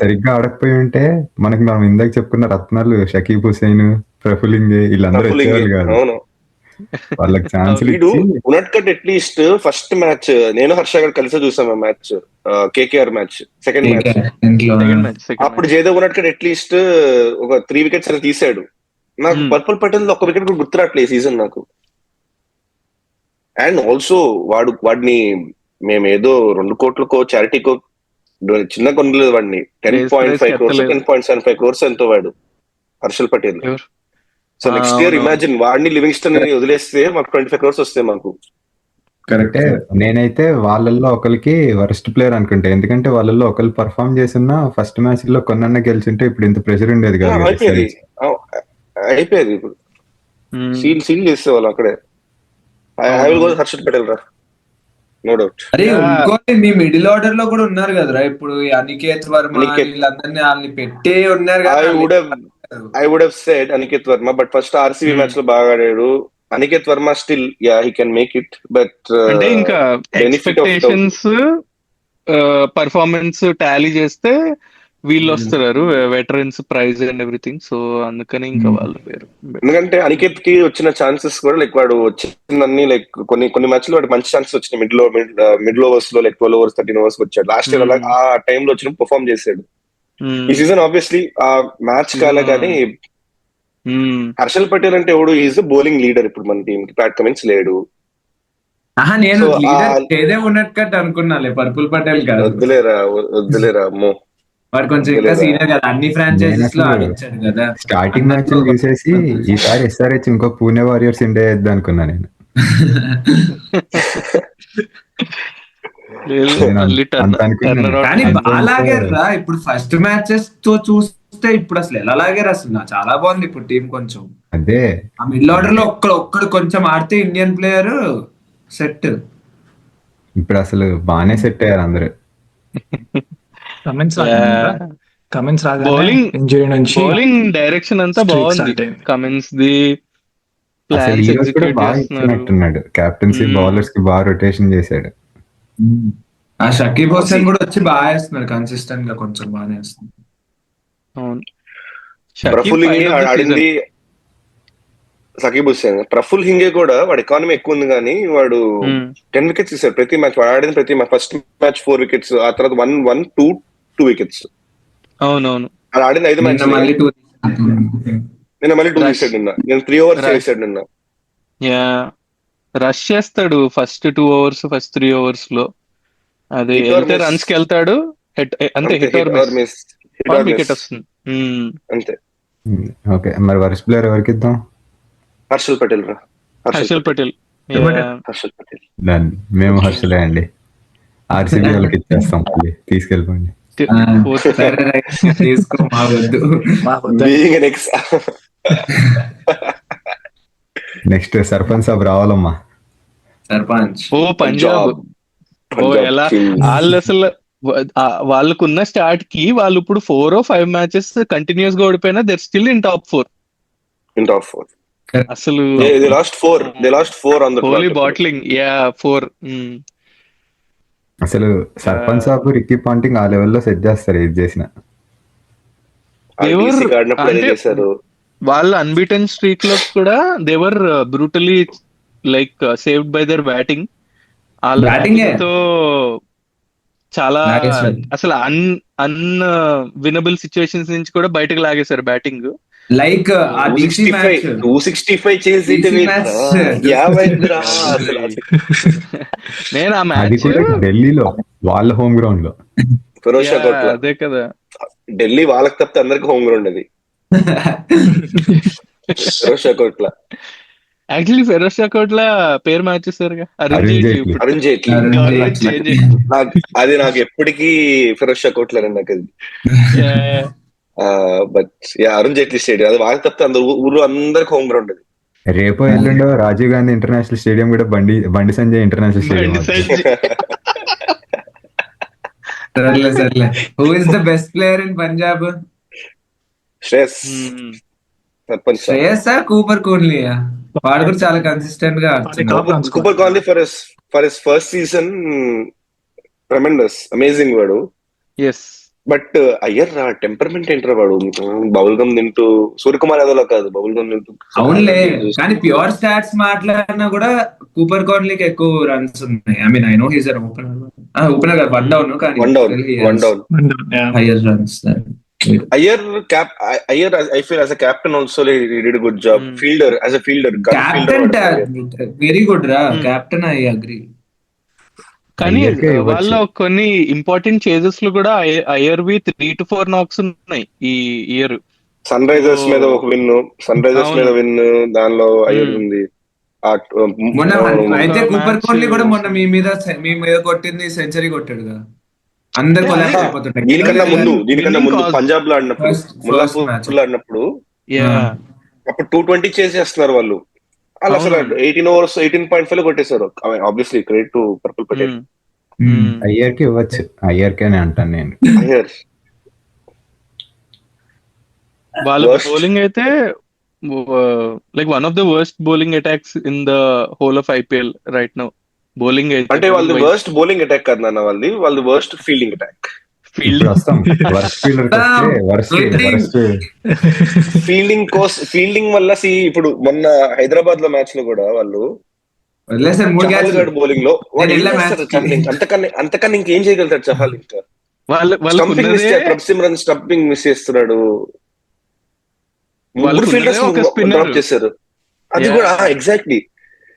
సరిగ్గా ఆడకపోయి ఉంటే మనకి మనం ఇందాక చెప్పుకున్న రత్నాలు షకీబ్ హుసేన్, ప్రఫులింగ్ వీళ్ళందరూ వచ్చేవాళ్ళు కాదు. వాళ్ళకి chance. Unadkat at least first match నేను హర్ష గారు కలిసి చూసాం ఆ match, KKR match, second match. అప్పుడు జయదేవ్ ఉనట్కట్ అట్లీస్ట్ ఒక 3 wickets అని తీసాడు. నాకు పర్పుల్ పటేల్ 1 wicket కూడా గుర్తురాట్లేదు ఈ సీజన్ నాకు. అండ్ ఆల్సో వాడిని మేము ఏదో 2 కోట్లకో చారిటీకో చిన్న కొనలేదు వాడిని. 10.5 crores 10.75 crores ఎంతో వాడు Harshal Patel. So next year imagine వాడిని లివింగ్స్టన్ వదిలేస్తే మాకు 25 crores వస్తాయి మాకు. కరెక్టే. నేనైతే వాళ్ళల్లో ఒకరికి వరస్ట్ ప్లేయర్ అనుకుంటా, ఎందుకంటే వాళ్ళల్లో ఒకరు పర్ఫార్మ్ చేసిన ఫస్ట్ మ్యాచ్ లో కొన్న గెలిచింటే ఇప్పుడు ఇంత ప్రెషర్ ఉండేది కదా. అయిపోయేది ఇప్పుడు, సీల్ చేసేవాళ్ళు అక్కడే. హర్షల్ పటేల్ రా, నో డౌట్. అరే ఇంకోటి మీ మిడిల్ ఆర్డర్ లో కూడా ఉన్నారు కదరా ఇప్పుడు, అనికేత్ వర్మ వీళ్ళందరినీ వాళ్ళని పెట్టే ఉన్నారు కదా. I would have said Aniket Verma, but first RCB match లో బాగా ఆడాడు. Aniket Verma still, yeah, he can make it, but అంటే ఇంకా ఎక్స్పెక్టేషన్స్ పర్ఫార్మెన్స్ టాలీ చేస్తే వీళ్ళు వస్తారు, veterans prize and everything. So అందుకని ఇంకా వాళ్ళు పేరు. ఎందుకంటే అనికేత్ కి వచ్చిన ఛాన్సెస్ కూడా లైక్ వాడు వచ్చిందన్ని లైక్ కొన్ని మ్యాచ్ లో వాడు మంచి ఛాన్సెస్ వచ్చినాయి. మిడిల్ ఓవర్స్ లో లైక్ 12 overs 13 overs వచ్చాడు. లాస్ట్ ఇయర్ ఆ టైంలో వచ్చిన పర్ఫార్మ్ చేశాడు. ఈ సీజన్ ఆబ్వియస్లీ ఆ మ్యాచ్ కాలే, కానీ హర్షల్ పటేల్ అంటే ఎవడు, ఈజ్ బౌలింగ్ లీడర్ ఇప్పుడు మన టీమ్ కి. ప్యాట్ కమిన్స్ లేడు. నేను ఉన్నట్టు అనుకున్నాలే, పర్పుల్ పటేల్ కాదు. వద్దులేరా అమ్మో, వాడు కొంచెం ఇంకా సీనియర్ కదా, అన్ని ఫ్రాంచైజీస్ లో ఆడొచ్చాడు కదా. స్టార్టింగ్ మ్యాచ్ చూసేసి ఈసారి SRH ఇంకో పూణే వారియర్స్ ఇండియా వేద్దాం అనుకున్నా నేను. లేదు, నేను మళ్ళీ అంత అనుకున్నాను. కానీ అంతే బాగా అంటే లాగారా ఇప్పుడు ఫస్ట్ మ్యాచెస్ తో చూస్తే ఇప్పుడు అసలు ఎలా లాగారు అసలు చాలా బాగుంది ఇప్పుడు టీం కొంచెం. అదే ఆ మిడిల్ ఆర్డర్ లో ఒక్కడు కొంచెం ఆడితే ఇండియన్ ప్లేయర్ సెట్. ఇప్పుడు అసలు బాగానే సెట్ అయ్యారు అందరూ. కమెంట్స్ రాగానే కదా, కమెంట్స్ రాగానే బౌలింగ్ ఇంజరీ నుంచి బౌలింగ్ డైరెక్షన్ అంతా streak బాగుంది. start అయింది. కమిన్స్ ది అసలు ప్లాన్స్ ఈ రోజు కూడా ఎగ్జిక్యూట్ బాగా చేస్తున్నారు. ఇచ్చినట్టున్నాడు. కెప్టెన్సీ బౌలర్స్ కి బాగా రొటేషన్ చేశాడు. ఆ షకీబ్ హుసేన్ కూడా వచ్చి బాగా వేస్తున్నాడు కన్సిస్టెంట్ గా, కొంచెం బాగానే వేస్తున్నాడు. అవును. Shakib Praful Hinge fired of the ఆడింది. సకీబ్ హుస్సేన్, ప్రఫుల్ హింగే కూడా వాడు ఎకానమీ ఎక్కువ ఉంది కానీ వాడు season. 10 వికెట్స్ ఇస్తాడు ప్రతి మ్యాచ్. వాడు ఆడింది ప్రతి మ్యాచ్ ఫస్ట్ మ్యాచ్ 4 వికెట్స్, ఆ తర్వాత 1 2 వికెట్స్. అవునవును. అది ఆడింది 5 మ్యాచ్. నిన్న మళ్ళీ నిన్న మళ్ళీ 2 Rush. వేసాడు. నిన్న 3 overs Rush. వేసాడు నిన్న. యా, రష్ చేస్తాడు ఫస్ట్ 2 overs, ఫస్ట్ 3 overs లో. అది Hit or వెళ్తే miss. రన్స్ కి వెళ్తాడు, అంతే హిట్ ఆర్ మిస్, వికెట్ వస్తుంది. అంతే. ఓకే, మరి వర్స్ట్ ప్లేయర్ ఎవరికి ఇద్దాం? హర్షల్ పటేల్ రా. హర్షల్ పటేల్. హర్షల్ పటేల్. దాన్ని మేము హర్షలే అండి. ఆర్సీబీ వాళ్ళకి ఇచ్చేస్తాం, మళ్ళీ తీసుకెళ్ళిపోండి. తీసుకో మా వద్దు. Being an ex- next sarpanch సాబ్ రావాలమ్మా. సర్పంచ్ ఓ పంజాబ్. Punjab. ఓ ఎలా Kings. వాళ్ళు అసలు వాళ్ళకున్న స్టార్ట్ కి వాళ్ళు ఇప్పుడు 4 or 5 మ్యాచెస్ కంటిన్యూస్ గా ఓడిపోయినా they're still in top 4. In top 4. అసలు They lost 4. They lost 4 on the హోలీ clock. బాట్లింగ్. యా 4. అసలు సర్పంచ్ సాబ్ రిక్కీ పాంటింగ్ ఆ లెవెల్లో సెట్ చేస్తారు ఏది చేసిన. They were- DC ఆడినప్పుడు అదే అంటే చేశారు. వాళ్ళ అన్బీటెన్ స్ట్రీక్ లో కూడా they were brutally like saved by their batting. వాళ్ళ Batting ఏ. batting తో చాలా లాగేశారు. అసలు అన్ వినబుల్ సిచ్యువేషన్స్ నుంచి కూడా బయటకు లాగేశారు బ్యాటింగ్. లైక్ ఆ డీసీ 265 మ్యాచ్ 265 చేసి DC match. నేను ఆ అది మ్యాచ్ కూడా ఢిల్లీలో వాళ్ళ హోమ్ గ్రౌండ్ లో. ఫిరోజ్ కోట్ల. అదే కదా. ఢిల్లీ వాళ్ళకి తప్పితే అందరికి హోమ్ గ్రౌండ్ అది. ఫిరోజ్ కోట్ల. యాక్చువల్లీ ఫెరోజ్ షా కోట్లా పేరు మార్చేసారుగా, అరుణ్ అరుణ్ జైట్లీ. జైట్లీ. ఇప్పుడు అరుణ్ జైట్లీ. అరుణ్ గవర్నమెంట్ జైట్లీ. చేంజ్. అది నాకు ఎప్పటికీ ఫిరోజ్ కోట్ల నాకు అది. బట్ అరుణ్ జైట్లీ స్టేడియం అది వాళ్ళకి తప్పితే అందరు ఊరు అందరికి హోమ్ గ్రౌండ్ అది. రేపో ఎల్లుండో రాజీవ్ గాంధీ ఇంటర్నేషనల్ స్టేడియం కూడా బండి సంజయ్ ఇంటర్నేషనల్ స్టేడియం అవుతుంది. సర్లే. Who is the best player in Punjab? Shreyas sarpanch. Shreyas Cooper కోహ్లీయా? వాడు కూడా చాలా కన్సిస్టెంట్ గా ఆడుతున్నాడు. Cooper Kohli for his first season tremendous, amazing వాడు. ఎస్. బట్ అయ్యర్ టెంపర్మెంట్ ఏంట్రా వాడు, బబుల్ గమ్ తింటూ సూర్యకుమార్ యాదవ్ లా కాదు, బబుల్ గమ్ తింటూ. అవునులే, కానీ ప్యూర్ స్టాట్స్ మాట్లాడినా కూడా కూపర్ కోహ్లీకి ఎక్కువ రన్స్ ఉన్నాయి. I mean I know he's opener కాదు, 1 down కానీ one down. Higher runs. Iyer I feel as a captain also he did good job. Fielder, as a fielder, captain very good రా. Captain I agree. కానీ అయ్యర్కే ఇవ్వచ్చు. వాళ్ళ కొన్ని important chases లో కూడా అయ్యర్వి 3 to 4 knocks ఉన్నాయి ఈ ఇయర్. సన్ రైజర్స్ మీద ఒక విన్, మీద విన్, దానిలో అయ్యర్ ఉంది. మొన్న అయితే ఒక కూపర్ match- కోహ్లీ కూడా మొన్న మీ మీద కొట్టింది సెంచరీ కొట్టాడు కదా, అందరు కొలాప్స్ అయిపోతుంటాయి. దీనికన్నా ముందు పంజాబ్ లో ఆడినప్పుడు, First ముల్లాపూర్ match. లో ఆడినప్పుడు యా అప్పుడు 220 చేసేస్తున్నారు వాళ్ళు. వాళ్ళు అసలు 18 overs 18.5 లో కొట్టేశారు. Obviously credit to purple Patel. అయ్యర్కి ఇవ్వచ్చు, అయ్యర్కేనే అంటాను నేను. అయ్యర్ వాళ్ళ Worst. బౌలింగ్ అయితే like one of the worst bowling attacks in the whole of IPL right now. Bowling అంటే వాళ్ళది వర్స్ట్ బౌలింగ్ అటాక్ కాదు నాన్న, వాళ్ళది వర్స్ట్ ఫీల్డింగ్ అటాక్. ఇప్పుడు వస్తాం వర్స్ట్ ఫీల్డర్ ఫీల్డింగ్ వల్ల ఇప్పుడు మొన్న హైదరాబాద్ లో మ్యాచ్ లో కూడా వాళ్ళు వదిలేసారు 3 చహల్ catches. గడ్ బౌలింగ్ లో వాడు ఏం వెళ్ళా చేస్తాడు? match కి. అంతకన్నా ఇంకేం చేయగలుగుతాడు చహల్? ఇంకా వాళ్ళకున్నదే స్టంపింగ్ మిస్ చేస్తున్నాడు. ముగ్గురు వాళ్ళకున్నదే ఫీల్డర్స్ ఒక spinner. డ్రాప్ చేశారు. అది Yeah. కూడా ఎగ్జాక్ట్లీ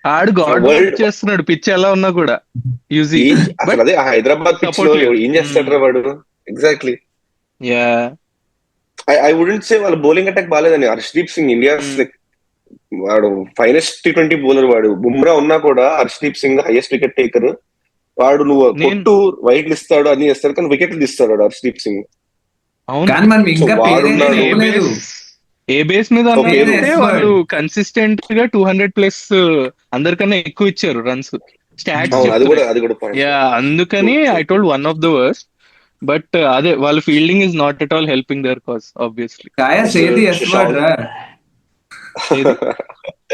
ఆడు గాడ్ World- చేస్తున్నాడు పిచ్ ఎలా ఉన్నా కూడా యూజీ. అసలు అదే ఆ హైదరాబాద్ పిచ్ లో Support. ఏం చేస్తాడు వాడు? Exactly. Yeah I wouldn't say వాళ్ళ బౌలింగ్ అటాక్ బాగాలేదని. హర్షదీప్ సింగ్ ఇండియాస్ వాడు ఫైనెస్ట్ T20 బౌలర్. వాడు బుమ్రా ఉన్నా కూడా Harshdeep Singh highest wicket taker. వాడు నువ్వు కొట్టు వైడ్లు ఇస్తాడు అన్ని ఇస్తాడు, కానీ వికెట్లు తీస్తాడు వాడు హర్షదీప్ సింగ్. అవును. కానీ మనం ఇంకా So, పేరే వాడున్నాడు. చెప్పలేదు. ఏ బేస్ మీద Okay, అన్నారంటే yes, వాళ్ళు కన్సిస్టెంట్ గా 200+ అందరికన్నా ఎక్కువ ఇచ్చారు రన్స్ స్టాట్స్. అవును, అది కూడా పాయింట్. యా, అందుకని I told one of the worst. But అదే వాళ్ళ fielding is not at all helping their cause obviously. కాయ సేది ఎస్ వర్డ్ రా,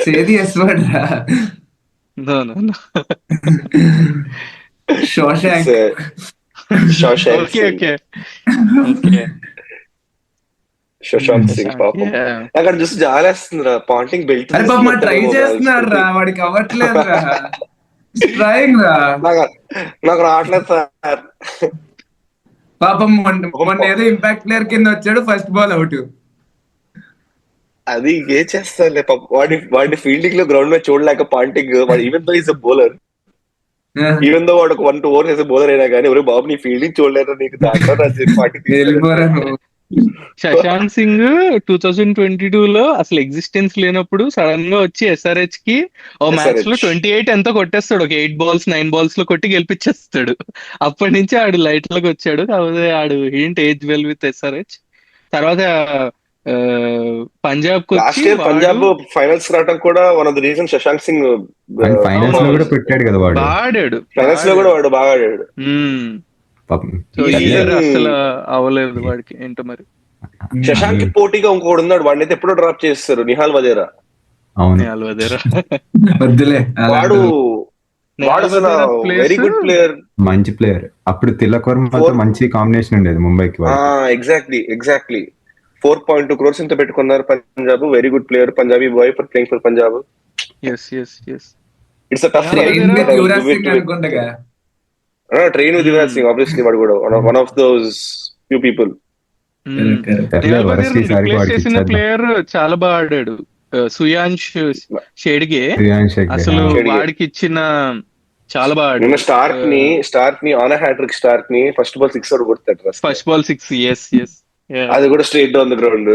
సేది ఎస్ వర్డ్ రా. No no no. Shashank. Shashank okay Singh. Okay okay. Shashank Singh పాపం అక్కడ చూసి జాలేస్తుందిరా. పాయింటింగ్ బెల్ట్ అరే పాప ట్రై చేస్తున్నాడు రా, వాడికి అవ్వట్లేదు రా. ట్రైంగ్ రా నాకు రావట్లేదు సార్. పాపం. మొన్న ఏదో ఇంపాక్ట్ ప్లేయర్ కింద వచ్చాడు, ఫస్ట్ బాల్ అవుట్. అది ఏ చేస్తానులే పాపం. వాడి ఫీల్డింగ్ లో గ్రౌండ్ మీద చూడలేక పాయింటింగ్. వాడు even though is a bowler, even though వాడు 1-2 overs వేసే బౌలర్ అయినా కానీ ఒరే బాబు నీ ఫీల్డింగ్ చూడలేరు, నీకు దాంట్లో వెళ్ళిపోరా నువ్వు. శశాంక్ సింగ్ 2022 లో అసలు ఎగ్జిస్టెన్స్ లేనప్పుడు సడన్ గా వచ్చి SRH కి ఓ మ్యాచ్ లో 28 ఎంతో కొట్టేస్తాడు. ఒక 8 balls 9 balls లో కొట్టి గెలిపించేస్తాడు. అప్పటి నుంచి ఆడు లైట్ లోకి వచ్చాడు. కాకపోతే ఆడు ఏంటి ఏజ్ వెల్ విత్ SRH. తర్వాత పంజాబ్ కు లాస్ట్ ఇయర్ పంజాబ్ ఫైనల్స్ రావడం కూడా one of the reason. Shashank Singh finals లో కూడా పెట్టాడు కదా వాడు. ఆడాడు. ఫైనల్స్ లో కూడా వాడు బాగా ఆడాడు. సో ఈ ఇయర్ అసలు అవ్వలేదు వాడికి ఏంటో మరి. శశాంక్ కి పోటీగా ఇంకోటి ఉన్నాడు, వాడిని అయితే ఎప్పుడో డ్రాప్ చేస్తారు, నిహాల్ వదేరా. అవును, వద్దులే. వాడు అసలు వెరీ గుడ్ ప్లేయర్, మంచి ప్లేయర్. అప్పుడు తిలక్ వర్మతో మంచి కాంబినేషన్ ఉండేది ముంబైకి. ఎగ్జాక్ట్లీ 4.2 crores ఇంత పెట్టుకున్నారు Punjab. Very good player, Punjabi boy for playing for Punjab. It's a tough Yuvraj Singh అనుకుంటా. Train with Yuvraj Singh obviously. వాడు కూడా one of those few people. చేసిన ప్లేయర్ చాలా బాగా ఆడాడు, సుయాంష్ షేడ్గే. అసలు వాడికి ఇచ్చిన చాలా బాగా ఆడాడు. స్టార్క్ ని ఆన్ హ్యాట్రిక్. స్టార్క్ ని ఫస్ట్ బాల్ 6 కొడతాడు. First ball 6. ఎస్ అది కూడా straight on the ground.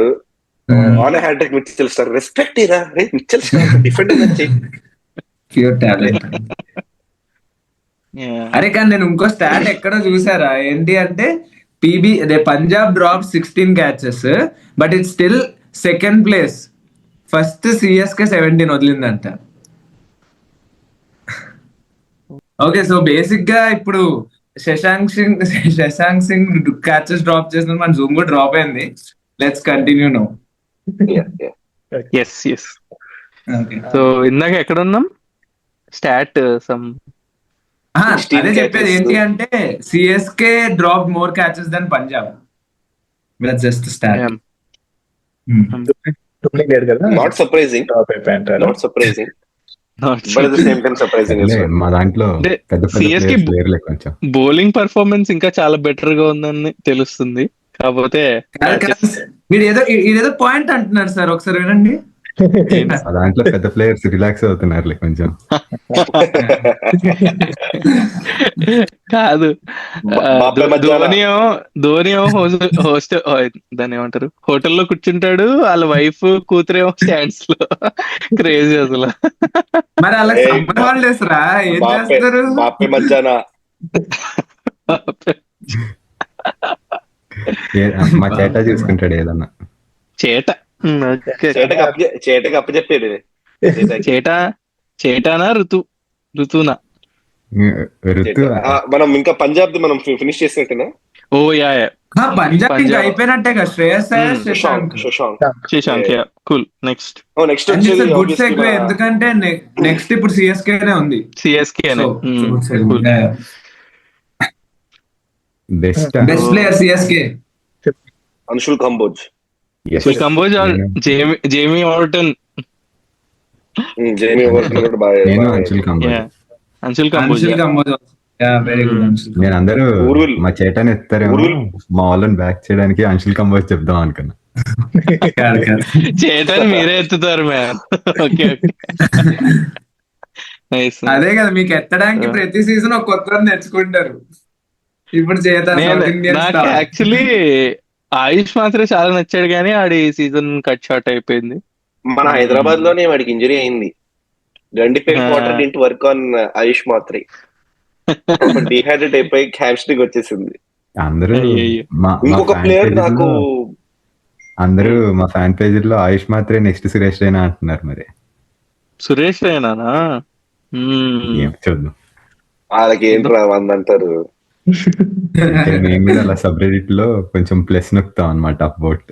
On hattrick Mitchell Starc. Respect ఇరా రే మిచెల్ స్టార్క్, డిఫెండింగ్ వచ్చి ప్యూర్ టాలెంట్. అరే కానీ నేను ఇంకో స్టాట్ ఎక్కడో చూసారా, ఏంటి అంటే Punjab drop 16 catches, but it still second place. First CSK 17 వదిలిందంట. ఓకే, సో బేసిక్ గా ఇప్పుడు శశాంక్ సింగ్ క్యాచెస్ డ్రాప్ చేసిన మన జూమ్ కూడా డ్రాప్ అయింది. Let's continue now. Yes. So ఇందాక ఎక్కడ ఉన్నాం? స్టాట్ సమ్ అదే చెప్పేది ఏంటి అంటే CSK drop more catches than Punjab. That's just stat. Not surprising, but at the same time surprising. మా దాంట్లో CSK కొంచెం బౌలింగ్ పర్ఫార్మెన్స్ ఇంకా చాలా బెటర్ గా ఉందని తెలుస్తుంది. కాకపోతే ఇదేదో పాయింట్ అంటున్నారు సార్, ఒకసారి వినండి. దాంట్లో పెద్ద ప్లేయర్స్ రిలాక్స్ అవుతున్నారు కొంచెం. కాదు, ధోని హోస్ట్ దాన్ని ఏమంటారు, హోటల్లో కూర్చుంటాడు, వాళ్ళ వైఫ్ కూతురేమో స్టాండ్స్ లో. క్రేజీ అసలు. మరి అలా సమ్మర్ హాలిడేస్ రా, ఏం చేస్తారు? మా చేట చూసుకుంటాడు ఏదన్నా. చేటకి అప్పచెప్పేది. చేటానా ఋతునా? మనం ఇంకా పంజాబ్ మనం ఫినిష్ చేసినట్టేనా? ఓ యా, పంజాబ్ ఇంకా అయిపోయినట్టే కదా. Shreyas Shashank. Cool. Next good segue, ఎందుకంటే నెక్స్ట్ ఇప్పుడు CSK నే ఉంది. Best player CSK Anshul Kamboj or Jamie Overton. Anshul Kamboj. నేను అందరూ మా చేటాన్ని ఎత్తారేమో, మా వాళ్ళని బ్యాక్ చేయడానికి అంశుల్ కంబోజ్ చెప్దాం అనుకున్నా. చేటాన్ని మీరే ఎత్తుతారు మ్యామ్. ఓకే. అదే కదా, మీకు ఎత్తడానికి ప్రతి సీజన్ ఒక కొత్త తెచ్చుకుంటారు. ఇప్పుడు నాకు యాక్చువల్లీ ఆయుష్ మాత్రం చాలా నచ్చాడు, కానీ ఆడి సీజన్ కట్ షార్ట్ అయిపోయింది. మన హైదరాబాద్ లోనే వాడికి ఇంజరీ అయింది. Gandipet water didn't work on Ayush Mhatre dehydrate అయిపోయి హ్యామ్స్ట్రింగ్ వచ్చేసింది. అందరూ అయ్యయ్యో. ఇంకొక ప్లేయర్ నాకు అందరూ మా ఫ్యాన్ పేజీలో ఆయుష్ మాత్రే నెక్స్ట్ సురేష్ రైనా అంటున్నారు. మరి సురేష్ రైనానా? ఏం చూద్దాం. వాళ్ళకి ఏంటి అంటారు. మేము మీద అలా సబ్రెడిట్ లో కొంచెం ప్లస్ నొక్కుతాం అనమాట అప్వోట్.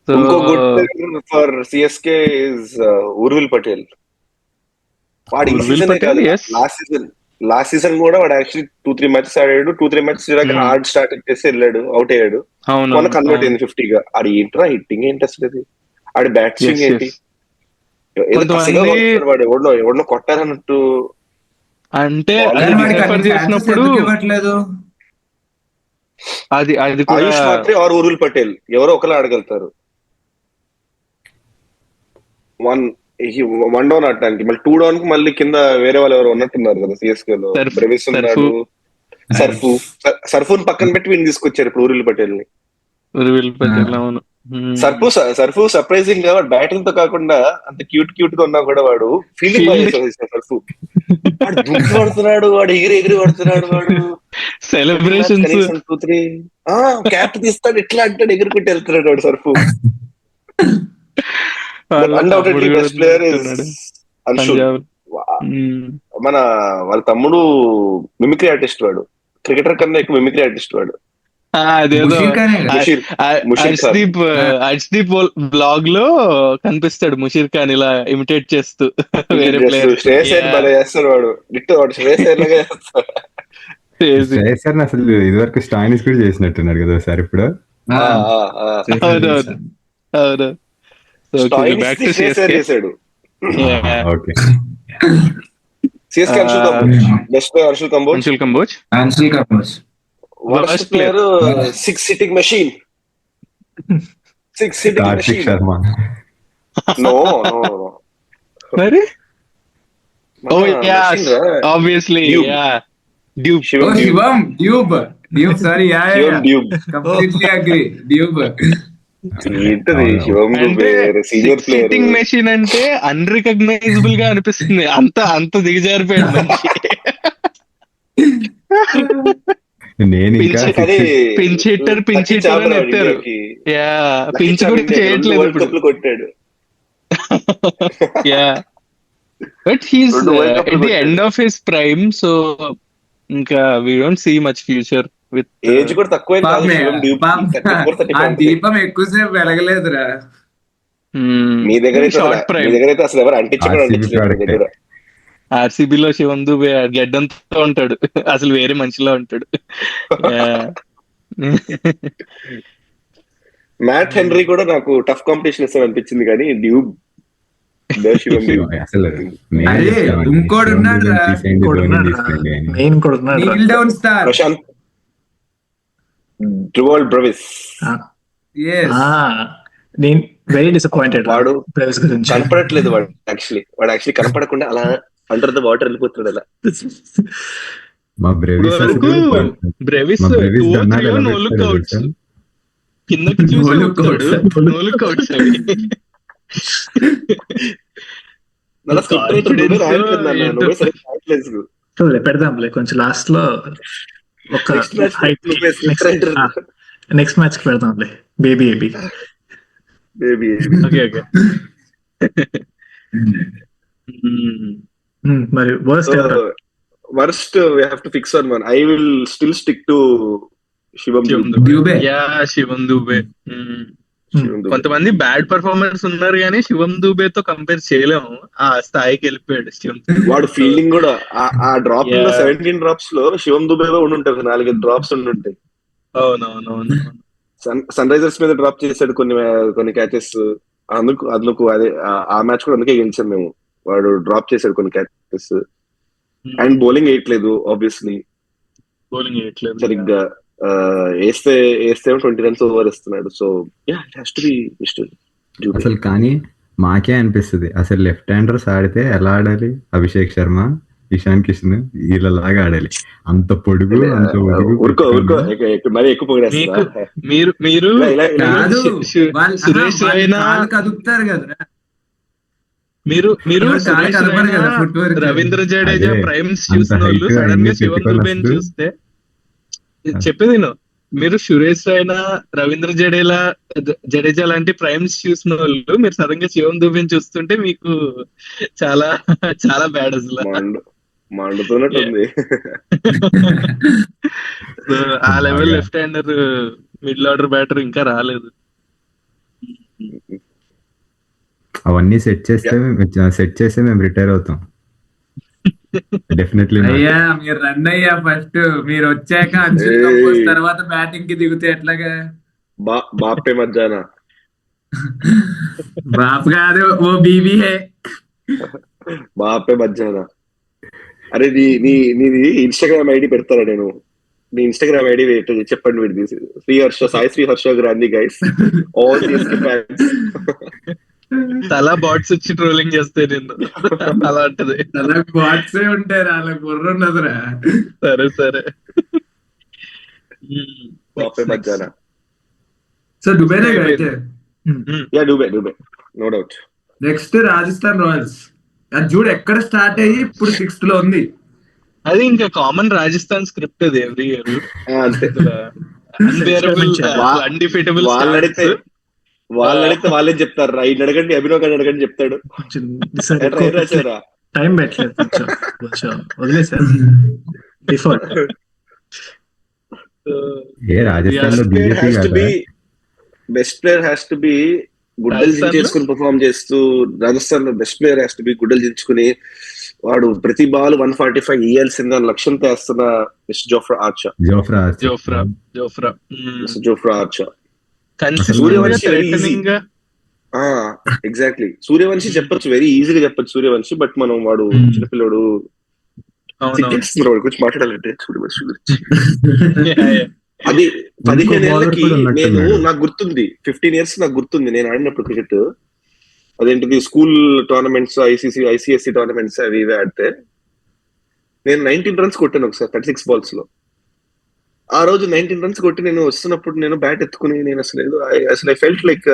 ఇంకో good player for CSK is Urvil Patel. వాడు ఈ ఉర్విల్ సీజన్ పటేల్, కాదు, yes. లాస్ట్ సీజన్ కూడా వాడు యాక్చువల్లీ 2-3 మ్యాచెస్ ఆడాడు. 2-3 మ్యాచెస్ హార్డ్ స్టార్ట్ చేసి వెళ్ళాడు, అవుట్ అయ్యాడు. అవును మొన్న కన్వర్ట్ అయింది 50గా. ఆడు ఏంట్రా హిట్టింగ్ ఏంటి అసలు, అది ఆడి బ్యాట్ స్వింగ్ ఏంటి, ఏదో కసిగా కొడతాడు వాడు, ఎవడో కొట్టారన్నట్టు. అంటే కానీ అది వాడికి decipher అన్ని chances చేసినప్పుడు ఎందుకు ఇవ్వట్లేదు? అది కూడా ఆయుష్ మాత్రే ఆర్ ఉర్విల్ పటేల్ ఎవరో ఒకరు ఆడగలుగుతారు. వన్ డౌన్ ఆడటానికి, మళ్ళీ 2 డౌన్ కి మళ్ళీ కింద వేరే వాళ్ళు ఎవరు ఉన్నట్టున్నారు కదా సిఎస్కే లో. బ్రెవిస్ ఉన్నాడు, సర్ఫూన్ పక్కన పెట్టి వీడిని తీసుకొచ్చారు ఇప్పుడు ఉర్విల్ పటేల్ ని. ఉర్విల్ పటేల్, అవును. సర్ఫు సర్ప్రైజింగ్ గా వాడు బ్యాటింగ్ తో కాకుండా అంత క్యూట్ గా ఉన్నా కూడా వాడు ఫీల్డింగ్ బాగా చేస్తాడు. సర్ఫు వాడు దుంకి పడుతున్నాడు, వాడు ఎగిరి పడుతున్నాడు, వాడు సెలబ్రేషన్స్ 2-3 క్యాప్ తీస్తాడు, ఇట్లా అంటాడు, ఎగురుకుంటూ వెళ్తున్నాడు వాడు surf. Undoubtedly best player is Anshul. మన వాళ్ళ తమ్ముడు మిమిక్రీ ఆర్టిస్ట్, వాడు క్రికెటర్ కన్నా ఎక్కువ మిమిక్రీ ఆర్టిస్ట్ వాడు. అదేదో ముషీర్ హర్షదీప్ బ్లాగ్ లో కనిపిస్తాడు ముషీర్ ఖాన్ ఇలా ఇమిటేట్ చేస్తూ వేరే ప్లేయర్. శ్రేయస్ అయ్యర్ భలే చేస్తాడు వాడు, డిట్టో వాడు శ్రేయస్ అయ్యర్ లాగా చేస్తాడు. శ్రేయస్ అయ్యర్ అసలు ఇదివరకు స్టాయినిస్ కూడా చేసినట్టున్నాడు కదా సార్ ఇప్పుడు. అవును. చేశాడు. Okay, CSK Anshul Kamboj, best player Anshul Kamboj. Worst player 6 sitting machine. Karthik Sharma. No మరి obviously Dube. Dube, sorry, completely agree. Dube. ఏంటది Shivam Dube senior player. Sitting machine అంటే అన్రికగ్నైజబుల్ గా అనిపిస్తుంది, అంత దిగజారిపోయాడు మనిషి. నేను ఇంకా పించ్ హిట్టర్ అని ఎత్తారు. పించ్ కూడా చేయట్లేదు ఇప్పుడు. కొట్టాడు. But he's at the end of his prime, so ఇంకా we don't see much future with age కూడా తక్కువ. దీపం ఎక్కువసేపు వెలగలేదురా. మీ దగ్గర అయితే అసలు ఎవరు అంటించడం. ఆర్సీబీలో శివం దూబే గడ్డంతో ఉంటాడు, అసలు వేరే మనిషిలో ఉంటాడు. మ్యాట్ హెన్రీ కూడా నాకు టఫ్ కాంపిటీషన్ ఇస్తాను అనిపించింది, కానీ డ్యూబ్ అసలు ఇంకోటి ఉన్నాడు, ప్రశాంత్ డ్రువాల్ బ్రెవిస్. నేను వెరీ డిసప్పాయింటెడ్ వాడు బ్రెవిస్ గురించి. కనపడట్లేదు వాడు యాక్చువల్లీ కనపడకుండా అలా అండర్ ద వాటర్ వెళ్ళిపోతున్నాడు అలా. మా బ్రెవిస్ కిందకి పెడదాంలే కొంచెం లాస్ట్ లో ఒక నెక్స్ట్ మ్యాచ్ కి పెడదాంలే. బేబీ మరి worst we have to fix on one. I will still stick to Shivam Dube. Shivam Dube. కొంతమంది బ్యాడ్ పర్ఫార్మెన్స్ ఉన్నారు కానీ శివం దూబేతో కంపేర్ చేయలేము, ఆ స్థాయికి వెళ్ళిపోయాడు శివం. వాడు ఫీల్డింగ్ కూడా ఆ డ్రాప్ లో 17 డ్రాప్స్ లో శివం దూబే ఉండుంటారు, 4 డ్రాప్స్ ఉండుంటాయి. అవునవునవును. సన్ రైజర్స్ మీద డ్రాప్ చేశాడు కొన్ని క్యాచెస్. అందుకు అదే ఆ మ్యాచ్ కూడా అందుకే గెలిచాం మేము. వాడు డ్రాప్ చేశాడు కొన్ని క్యాచెస్. అండ్ బౌలింగ్ వేయట్లేదు ఆబ్వియస్లీ, సరిగ్గా వేస్తే 20 runs ఓవర్ ఇస్తున్నాడు. సో అసలు కానీ మాకే అనిపిస్తుంది అసలు లెఫ్ట్ హ్యాండర్స్ ఆడితే ఎలా ఆడాలి. అభిషేక్ శర్మ ఇషాన్ కిషన్ వీళ్ళలాగా ఆడాలి. అంత పొడుగు, అంత ఒడుగు ఊరుకో ఊరుకో పెట్టుకొని మరి ఎక్కువ మీకు పొగిడేస్తా. మీరు కాదు సురేష్ రైనా కాలు కదుపుతారు కదా, మీరు ఎవరు కాలు సురేష్ కదపరు రైనా కదా ఫుట్ వర్క్. రవీంద్ర జడేజా అదే ప్రైమ్స్ అంత చూసిన వాళ్ళు హైట్ సడన్ గా అవన్నీ శివం పెట్టుకొని దుబేని అసలు చూస్తే చెప్పేది నేను. మీరు సురేష్ రైనా రవీంద్ర జడేజా లాంటి ప్రైమ్స్ చూసిన వాళ్ళు మీరు సడన్ గా శివం దుబేని చూస్తుంటే మీకు చాలా చాలా బ్యాడ్ అసలు. మండుతున్నట్టుంది. So, ఆ లెవెల్ బాగా left hander middle order batter ఇంకా రాలేదు. అవన్నీ సెట్ చేస్తే మేము రిటైర్ అవుతాం డెఫినెట్లీ. అయ్యా మీరు రన్ అయ్యా ఫస్ట్, మీరు వచ్చాక అన్షుల్ కంపోజ్ తర్వాత బ్యాటింగ్ కి దిగితే ఎట్లాగా? బాపే మధ్యాహ్న బాప్ కాదు, ఓ బీబీ హే. బాపే మధ్యాహ్న. అరే నీది ఇన్స్టాగ్రామ్ ఐడి పెడతారా? నేను నీ ఇన్స్టాగ్రామ్ ఐడి చెప్పండి. వీడిది Sai Sri Harsha Gandhi guys, all CSK fans. చాలా బాట్స్ వచ్చి ట్రోలింగ్ చేస్తే నిన్ను అలాంటిది. అలా బాట్సే ఉంటారు, అలా బుర్ర ఉన్నదిరా. సరే బాపే మధ్యాహ్న. సో దుబేనే కదా అయితే. Yeah Dube no doubt. Next Rajasthan Royals. అది చూడు ఎక్కడ స్టార్ట్ అయ్యి ఇప్పుడు 6th లో ఉంది. అది ఇంకా కామన్ రాజస్థాన్ స్క్రిప్ట్ అది ఎవ్రీ ఇయర్. అంతే. అన్బేరబుల్ అన్డిఫీటబుల్ వాళ్ళడితే వాళ్ళే చెప్తారు రా. ఈయన అడగండి, అభినవ్ గారిని అడగండి చెప్తాడు. టైం పెట్టలేదు, కొంచెం వదిలేసారు డిఫాల్ట్. రాజస్థాన్ లో best player has to B గుడ్డలు దించేసుకుని పర్ఫార్మ్ చేస్తూ, రాజస్థాన్ లో best player has to B గుడ్డలు దించుకుని వాడు ప్రతి బాల్ 145 ఇయ్యాల్సిందని లక్ష్యంతో వేస్తున్న mister Jofra Archer. Exactly. Suryavanshi చెప్పొచ్చు, వెరీ ఈజీగా చెప్పొచ్చు సూర్యవంశి. బట్ మనం వాడు చిన్నపిల్లడు కొంచెం మాట్లాడాలంటే సూర్యవంశి గురించి. అది 15 ఏళ్ళకి నాకు గుర్తుంది, 15 years నాకు గుర్తుంది నేను ఆడినప్పుడు క్రికెట్. అదేంటిది స్కూల్ టోర్నమెంట్స్, ఐసిఎస్సి టోర్నమెంట్స్ అవి ఇవి ఆడితే నేను 19 runs కొట్టాను ఒకసారి 36 balls లో. ఆ రోజు 19 runs కొట్టి నేను వస్తున్నప్పుడు నేను బ్యాట్ ఎత్తుకుని నేను అసలు ఐ ఫెల్ట్ లైక్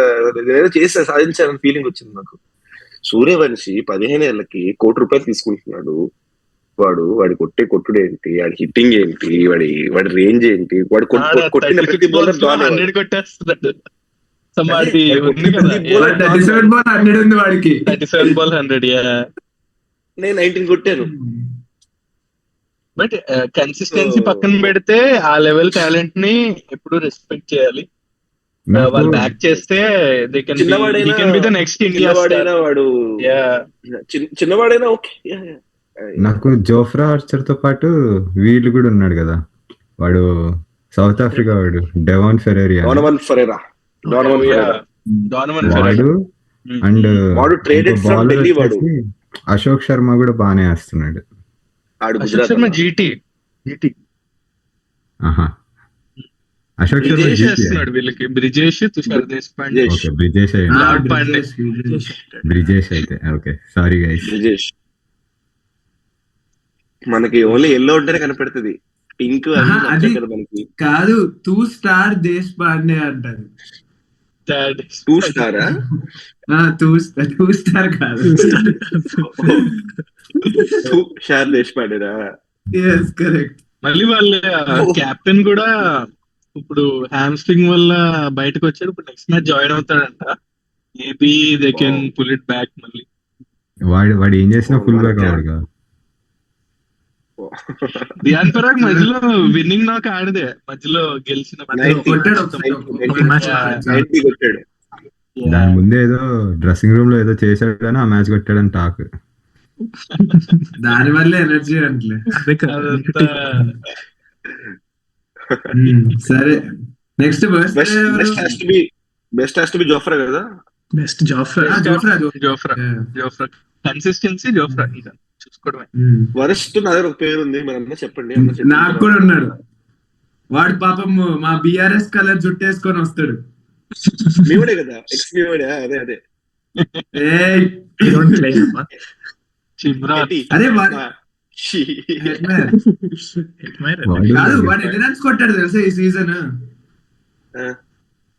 ఏదో చేసి సాధించాలని ఫీలింగ్ వచ్చింది నాకు. సూర్యవంశి 15 ఏళ్ళకి ₹1 కోటి తీసుకుంటున్నాడు. వాడి కొట్టే కొట్టుడు ఏంటి, వాడి హిట్టింగ్ ఏంటి, వాడి రేంజ్ ఏంటి, వాడు కొట్టిన ప్రతి బౌలర్ కొట్టేస్తున్నాడు. 37 ball 100 ఉంది వాడికి. 37 ball 100. నేను 19 కొట్టాను. బట్ కన్సిస్టెన్సీ పక్కన పెడితే ఆ లెవెల్ టాలెంట్ ని ఎప్పుడు రెస్పెక్ట్ చేయాలి. వాళ్ళు బ్యాక్ చేస్తే they can be the next India star. వాడు చిన్నవాడైనా ఓకే. నాకు జోఫ్రా ఆర్చర్ తో పాటు వీళ్ళు కూడా ఉన్నాడు కదా, వాడు సౌత్ ఆఫ్రికా వాడు డెవాన్ ఫెరేరా వాడు. అండ్ బౌలర్ వచ్చేసి అశోక్ శర్మ కూడా బానే వేస్తున్నాడు. అశోక్ శర్మ జీటీ. అశోక్ శర్మ చేస్తున్నాడు వీళ్ళకి. బ్రిజేష్, తుషార్ దేశపాండే. ఓకే, బ్రిజేష్ అయితే ఓకే. Sorry guys. బ్రిజేష్ మనకి ఓన్లీ ఎల్లో ఉంటేనే కనపడుతుంది, పింక్ అది కాదు. 2 star దేశ్ పాండే అంటారు. 2 star 2 star కాదు, 2 star దేశ్ పాండేరా. yes correct. మళ్ళీ వాళ్ళ కెప్టెన్ కూడా ఇప్పుడు హ్యామ్స్ట్రింగ్ వల్ల బయటకు వచ్చాడు. ఇప్పుడు నెక్స్ట్ మ్యాచ్ జాయిన్ అవుతాడంట. Maybe they can pull it back మళ్ళీ. వాడు ఏం చేసినా ఫుల్ బ్యాక్ అవ్వడు కదా. రియాన్ పరాగ్ మధ్యలో విన్నింగ్ నాక్ ఆడదే, మధ్యలో గెలిచిన దాని ముందే ఏదో డ్రెస్సింగ్ రూమ్ లో ఏదో చేశాడని ఆ మ్యాచ్ కొట్టాడని టాక్. దాని వల్ల ఎనర్జీ అంటే. సరే next best has to be Jofra కదా. బెస్ట్ జోఫ్రా కన్సిస్టెన్సీ జోఫ్రా ఇంకా చూసుకోవడమే. వరస్ట్ నా దగ్గర ఒక పేరు ఉంది, మన చెప్పండి. నాకు కూడా ఉన్నాడు వాడు. పాపం మా బిఆర్ఎస్ కలర్ జుట్టేసుకొని వస్తాడు. మీవాడే కదా, ఎక్స్ మీవాడే. అదే అరే హెట్మేర్. Admire. కాదు వాడు ఎన్ని రన్స్ కొట్టాడు తెలుసా ఈ సీజన్?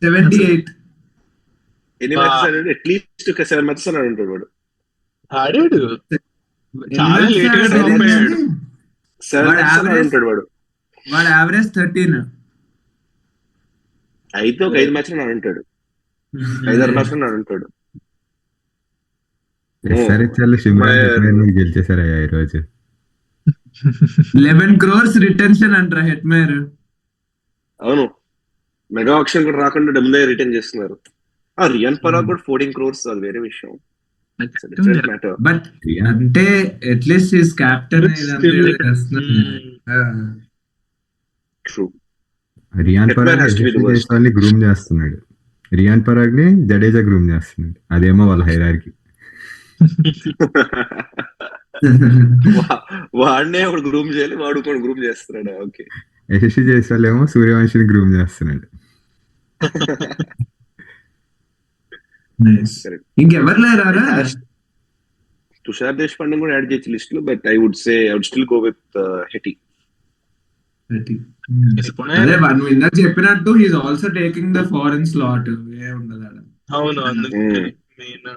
78. ఎన్ని మ్యాచెస్ ఆడాడు? అట్లీస్ట్ ఒక 7 మ్యాచెస్ అని ఉంటాడు వాడు. ఆడాడు చాలా ఎన్ని లేట్ గా matches డ్రాప్ ఆడాడు? అయ్యాడు. 7 వాడు మ్యాచెస్ అని average- ఉంటాడు వాడు. వాడు యావరేజ్ 13. అయితే ఒక 5 మ్యాచ్లు ఆడు ఉంటాడు. 5-6 మ్యాచ్లు ఆడు ఉంటాడు. ఎస్ఆర్హెచ్ఎల్ షిమ్రాన్ గెలిచేశారయ్యా ఈ రోజు. 11 crores రిటెన్షన్ అంటారా హెట్మేర్. అవును, మెగా ఆక్షన్ కూడా రాకుండా ముందే రిటర్న్ చేస్తున్నారు. రియాన్ పరాగ్ కూడా 14 crores, అది వేరే విషయం. మ్యాటర్. బట్ అంటే at least is captain But still, true. Riyan Hitman Parag has to be the worst. వాళ్ళని గ్రూమ్ చేస్తున్నాడు. రియాన్ పరాగ్ ని జడేజా గ్రూమ్ చేస్తున్నాడు. అదేమో వాళ్ళ హైరార్కి. వాడినే ఒకడు గ్రూమ్ చేయాలి, వాడు కూడా గ్రూమ్ చేస్తున్నాడు. ఓకే, యశస్వి జైస్వాల్ ఏమో సూర్యవంశిని గ్రూమ్ చేస్తున్నాడు. Correct. ఇంకెవరు లేరా? తుషార్ దేశపాండే కూడా యాడ్ చేయొచ్చు లిస్ట్ లో, but I would still go with Hetty. అదే వాడు ఇందాక చెప్పినట్టు he's also taking the foreign slot. ఏ ఉండదు ఆడ. అవును అందుకే మెయిన్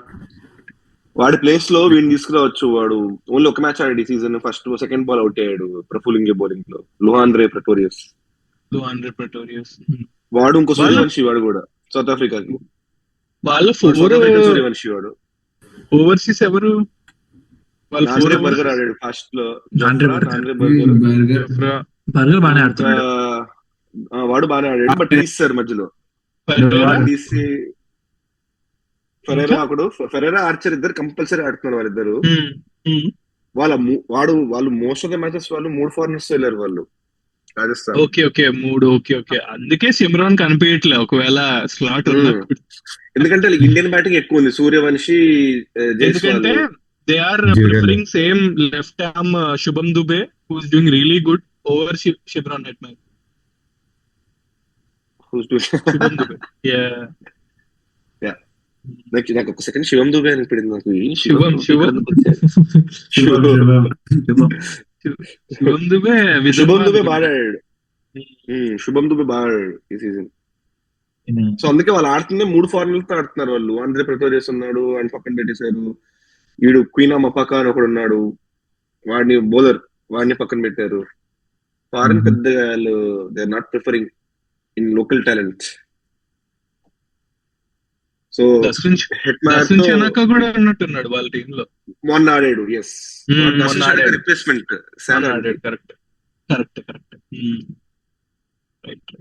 వాడి ప్లేస్ లో వీడిని తీసుకురావచ్చు. వాడు ఓన్లీ ఒక మ్యాచ్ ఆడాడు ఈ season. First second ball out అయ్యాడు ప్రఫులింగే బౌలింగ్ లో. లుహాండ్రే ప్రెటోరియస్ 200 Pretorius. వాడు, ఇంకో సూర్యవంశి వాడు కూడా సౌత్ ఆఫ్రికాకి. వాళ్ళ సౌత్ 4 ఆఫ్రికా సూర్యవంశి వాడు. ఓవర్సీస్ ఎవరు? వాళ్ళ 4 నాంద్రే బర్గర్ ఆడాడు ఫస్ట్ లో. నాంద్రే నాంద్రే బర్గర్. బర్గర్ బాగానే ఆడుతున్నాడు. వాడు బాగానే ఆడాడు, బట్ తీస్తారు మధ్యలో. వాడు తీసి ఫెరెరా ఆర్చర్ ఇద్దరు కంపల్సరీ ఆడుతున్నారు వాళ్ళిద్దరు. వాళ్ళు మోస్ట్ ఆఫ్ ద మ్యాచెస్ వాళ్ళు 3 ఫారినర్స్ వెళ్ళారు వాళ్ళు రాజస్థాన్. Okay 3 okay. అందుకే సిమ్రాన్ కనిపించట్లే ఒకవేళ స్లాట్ ఉన్నప్పుడు. ఎందుకంటే ఇండియన్ బ్యాటింగ్ ఎక్కువ ఉంది. సూర్యవంశి, జైస్వాల్. ఎందుకంటే they are preferring same left arm Shubham Dubey who is doing really good over Shimron Hetmyer. Shubham Dubey నాకు ఒక సెకండ్ శివం దుబే అనిపించింది. నాకు శుభం దుబే శుభం దుబే బాగా ఆడాడు. శుభం దుబే బాగా ఆడాడు ఈ సీజన్. సో అందుకే వాళ్ళు ఆడుతుందే 3 ఫారినర్స్ తో ఆడుతున్నారు వాళ్ళు. ఆంధ్రే ప్రెటోరియస్ ఉన్నాడు, ఆయన పక్కన పెట్టేశారు. వీడు క్వీనా మపాకా అని ఒకడు ఉన్నాడు, వాడిని బౌలర్, వాడిని పక్కన పెట్టారు. ఫారెన్ పెద్దగా వాళ్ళు they are not preferring in local talent. So చెనక కూడా ఉన్నట్టున్నాడు వాళ్ళ టీమ్ లో. మొన్న ఆడాడు. ఎస్, రిప్లేస్మెంట్ ఆడాడు. Correct. Right.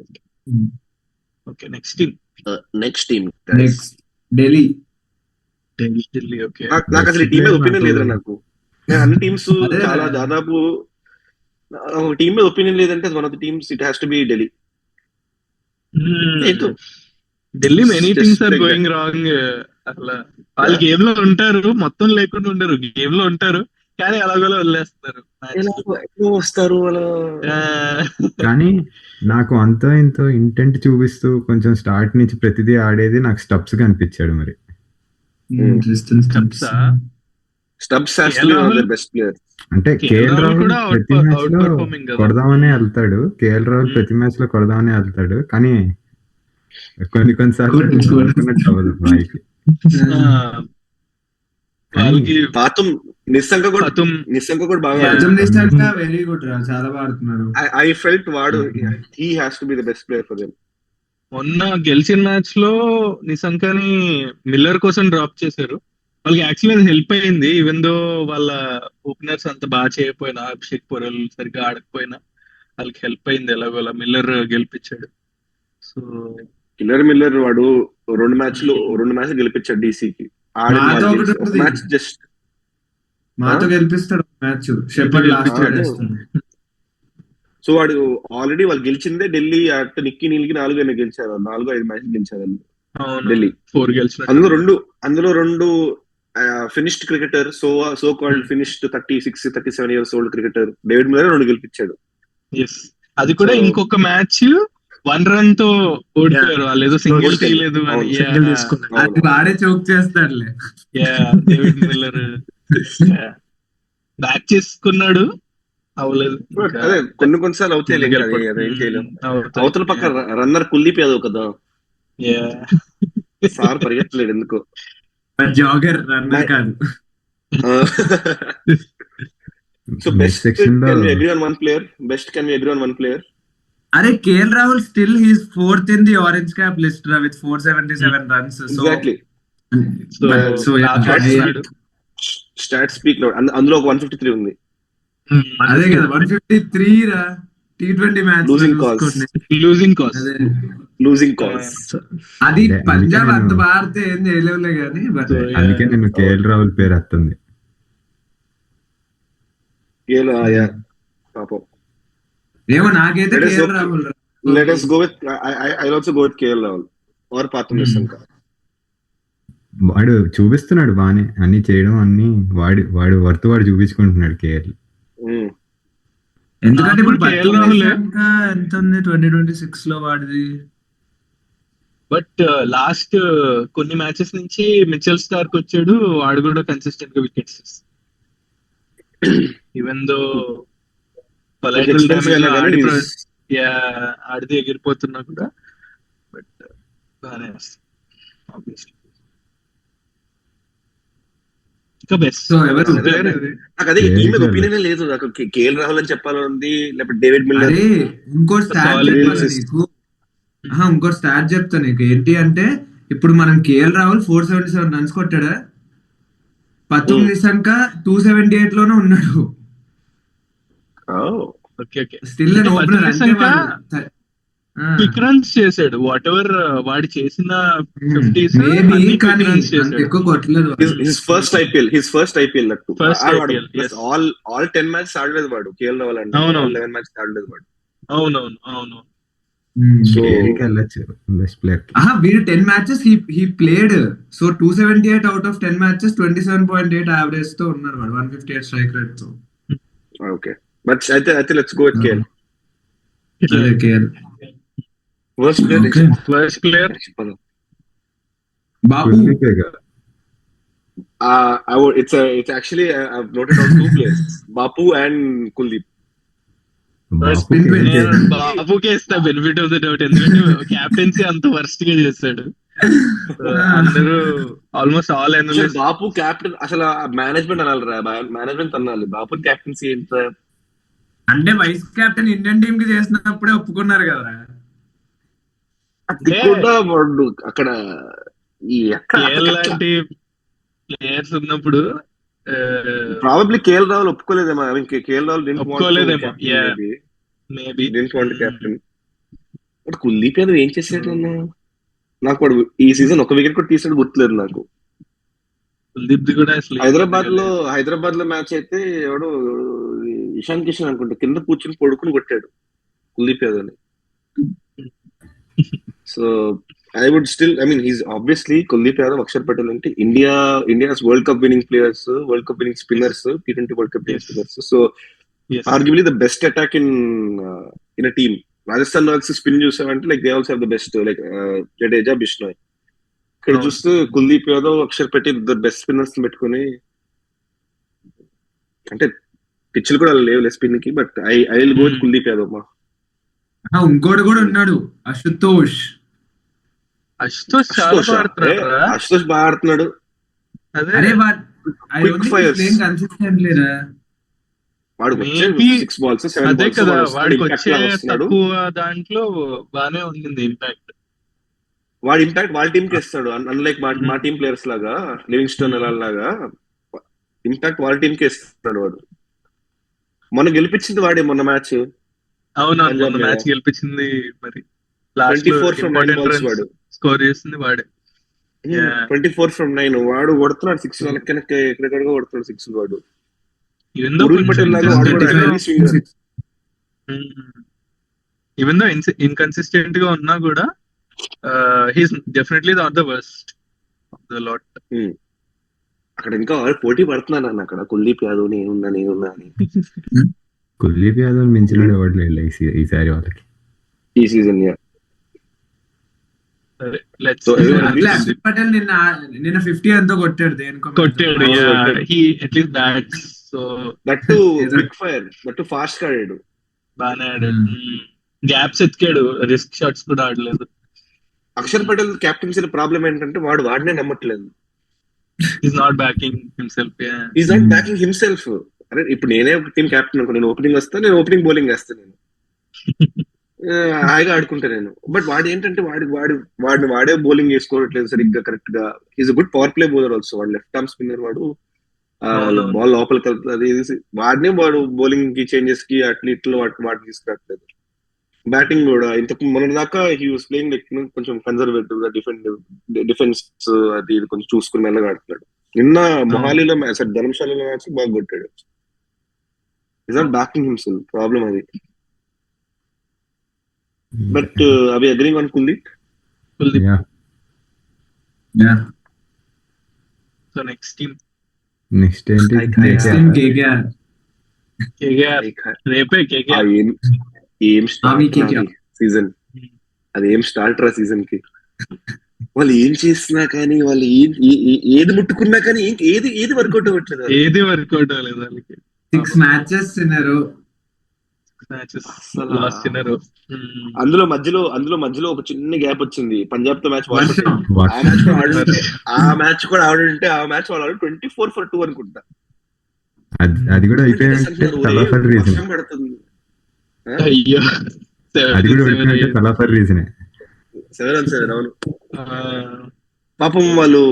Okay, next team next Delhi. Okay. నాకు అసలు ఈ టీమ్ మీద ఒపీనియన్ లేదురా. నాకు అన్ని టీమ్స్ చాలా దాదాపు టీమ్ మీద ఒపీనియన్ లేదంటే one of the teams it has to be Delhi. Delhi many things are going wrong. అసలు వాళ్ళు గేమ్ లో ఉంటారు, మొత్తం లేకుండా ఉండరు. గేమ్ లో ఉంటారు కానీ అలాగోలా వదిలేస్తారు. వస్తారు అలా. కానీ నాకు అంతో ఇంతో ఇంటెంట్ చూపిస్తూ కొంచెం స్టార్ట్ నుంచి ప్రతిదీ ఆడేది నాకు స్టబ్స్ కనిపించాడు. మరి స్టబ్స్ బెస్ట్ ప్లేయర్. అంటే కేఎల్ రాహుల్ ప్రతి మ్యాచ్ లో కొడదామనే వెళ్తాడు. కేఎల్ రాహుల్ ప్రతి మ్యాచ్ లో కొడదామనే వెళ్తాడు, కానీ కొన్నిసార్లు నిస్సంక కూడా బాగా. వెరీ గుడ్ రా, చాలా బాగుతున్నాడు. ఐ ఫెల్ట్ వాడు he has to be the best player for them. మొన్న గెలిచిన మ్యాచ్ లో నిశంకని మిల్లర్ కోసం డ్రాప్ చేశారు. వాళ్ళకి యాక్చువల్లీ అది హెల్ప్ అయింది. ఈవెన్ దో వాళ్ళ ఓపెనర్స్ అంత బాగా చేయకపోయినా, అభిషేక్ పొరల్ సరిగ్గా ఆడకపోయినా వాళ్ళకి హెల్ప్ అయింది. ఎలాగోలా మిల్లర్ గెలిపించాడు. సో మిల్లర్ వాడు 2 మ్యాచ్లు గెలిపించాడు డీసీకి. మాతో గెలిపిస్తాడు మ్యాచ్. సో వాడు ఆల్రెడీ వాళ్ళు గెలిచిందే ఢిల్లీ. అటు నిక్కీ నీళ్ళకి 4 గెలిచారు, 4-5 మ్యాచ్లు గెలిచారు ఢిల్లీ. 4 గెలిచారు. అందులో 2 finished cricketer, so called finished 36-37 years old cricketer David Miller 2 గెలిపించాడు. అది కూడా ఇంకొక మ్యాచ్ 1 run తో ఓడిపోయారు. వాళ్ళు ఏదో సింగిల్ తీయలేదు అని వాడే చోక్ చేస్తాడులే. డేవిడ్ మిల్లర్ బ్యాక్ చేసుకున్నాడు. అవ్వలేదు. But అదే కొన్నిసార్లు అవుతాయి లేక అది ఏం చేయలేం. అవతల పక్క రన్నర్ కుల్దీప్ యాదవ్ కదా, సార్ పరిగెత్తలేడు ఎందుకో. జాగర్ రన్నర్ కాదు. So best section can we లో agree on one player? Best can we agree on one player? అరే KL Rahul still he's 4th in the orange cap list with 477 runs. Exactly. So Stats speak loud. అందులో ఒక 153 ఉంది. అదే కదా 153 రా. T20 match losing cause. అది అదే, పంజాబ్ అందుకే అంత నేను- భారత ఏం చేయలేవులే కానీ బట్ అందుకే నేను కేఎల్ రాహుల్ పేరు వస్తుంది. పాపం. ఏమో నాకైతే Let us KL go- Rahul Let us go with I'll also go with KL Rahul or Pathum Nissanka. వాడు చూపిస్తున్నాడు బానే అన్ని చేయడం, అన్ని వాడు వర్త్ వాడు చూపించుకుంటున్నాడు కేఎల్. ఎందుకంటే ఇప్పుడు నాకు KL రాహుల్ ఎంత ఉంది 2026 లో వాడిది. బట్ లాస్ట్ కొన్ని మ్యాచెస్ నుంచి మిచెల్ స్టార్క్ వచ్చాడు, వాడు కూడా కన్సిస్టెంట్ గా wickets. Even though collateral damage లో ఆడితే ఎగిరిపోతున్నా కూడా, బట్ బాగానే వస్తుంది. ఇంకా బెస్ట్ So, ఎవరు? నాకు అదే టీమ్ మీద ఒపీనియన్ లేదు. నాకు కేఎల్ రాహుల్ అని చెప్పాలని ఉంది, లేకపోతే డేవిడ్ మిల్లర్. అరే ఇంకోటి స్టార్ట్ Solid చెప్పాలి basis. నీకు. ఇంకోటి స్టార్ట్ చెప్తా నీకు. ఏంటి అంటే ఇప్పుడు మనం కేఎల్ రాహుల్ 477 రన్స్ కొట్టాడా, పతుమ్ నిసంక 278 లోనే ఉన్నాడు. Okay okay. స్టిల్ అంటే ఓపెనర్ పతుమ్ అంటే నిసంక వాడు- క్విక్ రన్స్ చేశాడు. వాట్ ఎవర్ వాడు చేసిన 50s మేబీ అన్ని కానీ quick runs అంత చేశాడు. ఎక్కువ కొట్టలేదు వాడు. his first IPL నట్టు. First IPL, yes. all 10 matches ఆడలేదు వాడు కేఎల్ రాహుల్ అంటే. అవునవును. 11 మ్యాచెస్ ఆడలేదు వాడు. అవునవును. So కేఎల్కి వెళ్ళొచ్చు బెస్ట్ ప్లేయర్ కి. వీడు 10 matches he played. So 278 out of 10 matches 27.8 average తో ఉన్నారు వాడు, 158 స్ట్రైక్ రేట్ తో. okay, but అయితే let's go with KL. అదే KL. Worst player. Okay. First player బాబు కుల్దీపేగా. It's actually I've noted down two players, Bapu and Kuldeep. బాపుకి Spin win. ఏంటి? నేను బాబుకే ఇస్తా బెనిఫిట్ ఆఫ్ ద డౌట్, ఎందుకంటే క్యాప్టెన్సీ అంత వర్స్ట్ గా చేశాడు. అందరూ ఆల్మోస్ట్ ఆల్ అసలు అనలిస్ట్ బాపు క్యాప్టెన్, అసలు మేనేజ్మెంట్ అనాలిరా, మేనేజ్మెంట్ అనాలి. బాపు క్యాప్టెన్సీ ఎంత అంటే వైస్ కెప్టెన్ ఇండియన్ టీమ్ కి చేసినప్పుడే ఒప్పుకున్నారు కదా. అది కూడా వాడు అక్కడ కేఎల్ లాంటి ప్లేయర్స్ ఉన్నప్పుడు ప్రాబబ్లీ కేఎల్ రాహుల్ ఒప్పుకోలేదేమో. I mean, కేఎల్ రాహుల్ ఒప్పుకోలేదేమో. Maybe captain. But Kuldeep Yadav ఏం చేశాడు అన్న? నాకు వాడు ఈ సీజన్ ఒక వికెట్ కూడా తీసాడు గుర్తులేదు నాకు. కుల్దీప్ ది కూడా అసలు హైదరాబాద్ లో మ్యాచ్ అయితే ఎవడు ఇషాన్ కిషన్ అనుకుంటా కింద కూర్చుని పడుకుని కొట్టాడు కుల్దీప్ యాదవ్ ని. So I would still, I mean, he's obviously Kuldeep Yadav, Akshar Patel అంటే India's World Cup winning players, World Cup winning spinners, T20 World Cup winning spinners. So yes. arguably the best attack in a team. Rajasthan Royals spin చూసామంటే like they also have the best, like Jadeja, Bishnoi. ఇక్కడ చూస్తే Kuldeep Yadav, Axar Patel the best spinners పెట్టుకుని, అంటే పిచ్లు కూడా లేవులే spin కి, but I will go with Kuldeep Yadav. ఇంకోటి కూడా ఉన్నాడు, అశుతోష్ చాలా ఆడుతున్నాడు. అశుతోష్ బాగా ఆడుతున్నాడు. అరే Quick fires. కన్సిస్టెంట్ లేరా వాడు Maybe 6 balls 7 అదే balls కదా, వాడు వాడికి impact వచ్చే లాగా వస్తున్నాడు. తక్కువ దాంట్లో బానే ఉంది ఇంపాక్ట్. వాడి ఇంపాక్ట్ వాళ్ళ టీమ్ కి ఇస్తాడు. అన్లైక్ మా టీమ్ ప్లేయర్స్ లాగా, లివింగ్స్టోన్ లాగా ఇంపాక్ట్ వాళ్ళ టీమ్ కి ఇస్తున్నాడు వాడు. మొన్న గెలిపించింది వాడే, మొన్న మ్యాచ్. అవునవును, పంజాబ్ మొన్న మీద. మ్యాచ్ గెలిపించింది. మరి లాస్ట్ 24 from 9 balls వాడు. స్కోర్ చేసింది వాడే. 24 from 9 వాడు కొడుతున్నాడు 6 వెనక్కి ఎక్కడెక్కడగా కొడుతున్నాడు 6 వాడు. ఈవెన్ దో ఉరుల్ పటేల్ లాగా వాడు కూడా heavy swinger. Even though inconsistent గా ఉన్నా కూడా he's definitely not the worst of the lot. అక్కడ ఇంకా పోటీ పడుతున్నాను అన్న, అక్కడ కుల్దీప్ యాదవ్ నేనున్నా అని. కుల్దీప్ యాదవ్ మించిన ఎవరు లేడు ఈసారి వాళ్ళకి ఈ సీజన్. పటేల్ నిన్న 50 ఎంతో కొట్టాడు దేనికో. కొట్టాడు. At least bats so that to quick fire, that to fast గా ఆడాడు. బాగానే ఆడాడు. గ్యాప్స్ ఎత్తికాడు, రిస్క్ షాట్స్ కూడా ఆడలేదు. అక్షర్ పటేల్ కెప్టెన్సీ ప్రాబ్లం ఏంటంటే వాడినే నమ్మట్లేదు. Is not backing himself. Is not backing himself. అరే ఇప్పుడు నేనే ఒక టీం కెప్టెన్ అనుకో, నేను ఓపెనింగ్ వస్తా, నేను ఓపెనింగ్ బౌలింగ్ వేస్తాను, నేను హాయిగా ఆడుకుంటా నేను. బట్ వాడు ఏంటంటే వాడిని వాడే బౌలింగ్ చేసుకోవట్లేదు సరిగ్గా కరెక్ట్ గా. Is a good power play bowler also. వాడు లెఫ్ట్ ఆర్మ్ స్పిన్నర్, వాడు బాల్ లోపలికి వెళ్తుంది. వాడినే వాడు బౌలింగ్ కి చేంజెస్ కి అట్లా ఇట్లు వాటి తీసుకురావట్లేదు. బ్యాటింగ్ కూడా ఇంతకు మొన్న దాకా హీ వాస్ ప్లేయింగ్ లైక్ కొంచెం కన్జర్వేటివ్ గా, డిఫెన్స్ అది ఇది కొంచెం చూసుకుని మెల్లగా ఆడుతున్నాడు. నిన్న మొహాలీలో మ్యాచ్, ధర్మశాలలో మ్యాచ్ బాగా కొట్టాడు. Is not backing himself, problem అది. బట్ అవి agreeing on Kuldeep. So next team next ఏంటి? కేకేఆర్. రేపే కేకేఆర్. ఏం స్టార్ట్ సీజన్, అది ఏం స్టార్ట్ రా సీజన్ కి. వాళ్ళు ఏం చేసినా కానీ, వాళ్ళు ఏది ముట్టుకున్నా కానీ ఏది వర్కౌట్ అవ్వట్లేదు. ఏది వర్కౌట్ అవ్వలేదు వాళ్ళకి. 6 matches తిన్నారు. అందులో మధ్యలో ఒక చిన్న గ్యాప్ వచ్చింది. పంజాబ్ తో మ్యాచ్, ఆ మ్యాచ్ కూడా ఆడుంటే ఆ మ్యాచ్ వాళ్ళు 24 for 2 అనుకుంటా. అది కూడా అయిపోయింది. అయ్యో, అది కూడా చాలా ఫర్ రీజనే. 7-7 అవును. పాపం వాళ్ళు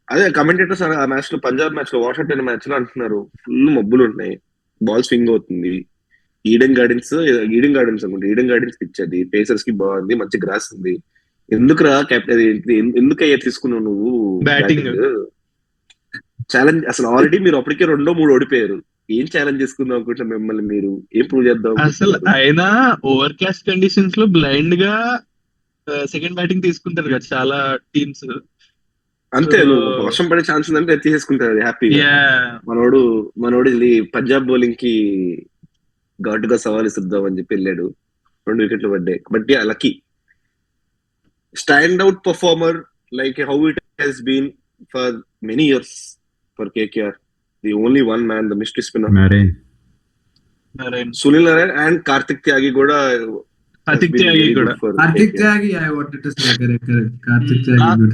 అదే కమెంటేటర్స్ ఆ మ్యాచ్ లో, పంజాబ్ మ్యాచ్ లో, వాషింగ్టన్ మ్యాచ్ లో అంటున్నారు ఫుల్ మబ్బులు ఉన్నాయి, బాల్ స్వింగ్ అవుతుంది. ఈడెన్ గార్డెన్స్ అనుకుంటా, ఈడెన్ గార్డెన్స్ పిచ్ అది, పేసర్స్ కి బాగుంది, మంచి గ్రాస్ ఉంది. ఎందుకురా కెప్టెన్, ఎందుకయ్యా తీసుకున్నావు నువ్వు బ్యాటింగ్ ఛాలెంజ్? అసలు ఆల్రెడీ మీరు అప్పటికే 2-3 ఓడిపోయారు. ఏం ఛాలెంజ్ చేసుకుందాం అనుకుంటా మిమ్మల్ని, మీరు ఏం ప్రూవ్ చేద్దాం? అసలు అయినా ఓవర్ క్యాస్ట్ కండిషన్స్ లో బ్లైండ్ గా సెకండ్ బ్యాటింగ్ తీసుకుంటారు కదా చాలా టీమ్స్. అంతే, నువ్వు వర్షం పడే ఛాన్స్ ఉందంటే తీసేసుకుంటారు హ్యాపీగా. మనోడు పంజాబ్ బౌలింగ్ కి ఘాటుగా సవాల్ ఇద్దాం అని చెప్పి వెళ్ళాడు. 2 వికెట్లు పడ్డాయి. But lucky stand out performer like how it he's been for many years for KKR. The only one man, the mystery spinner Sunil Narine and Karthik Tyagi కూడా.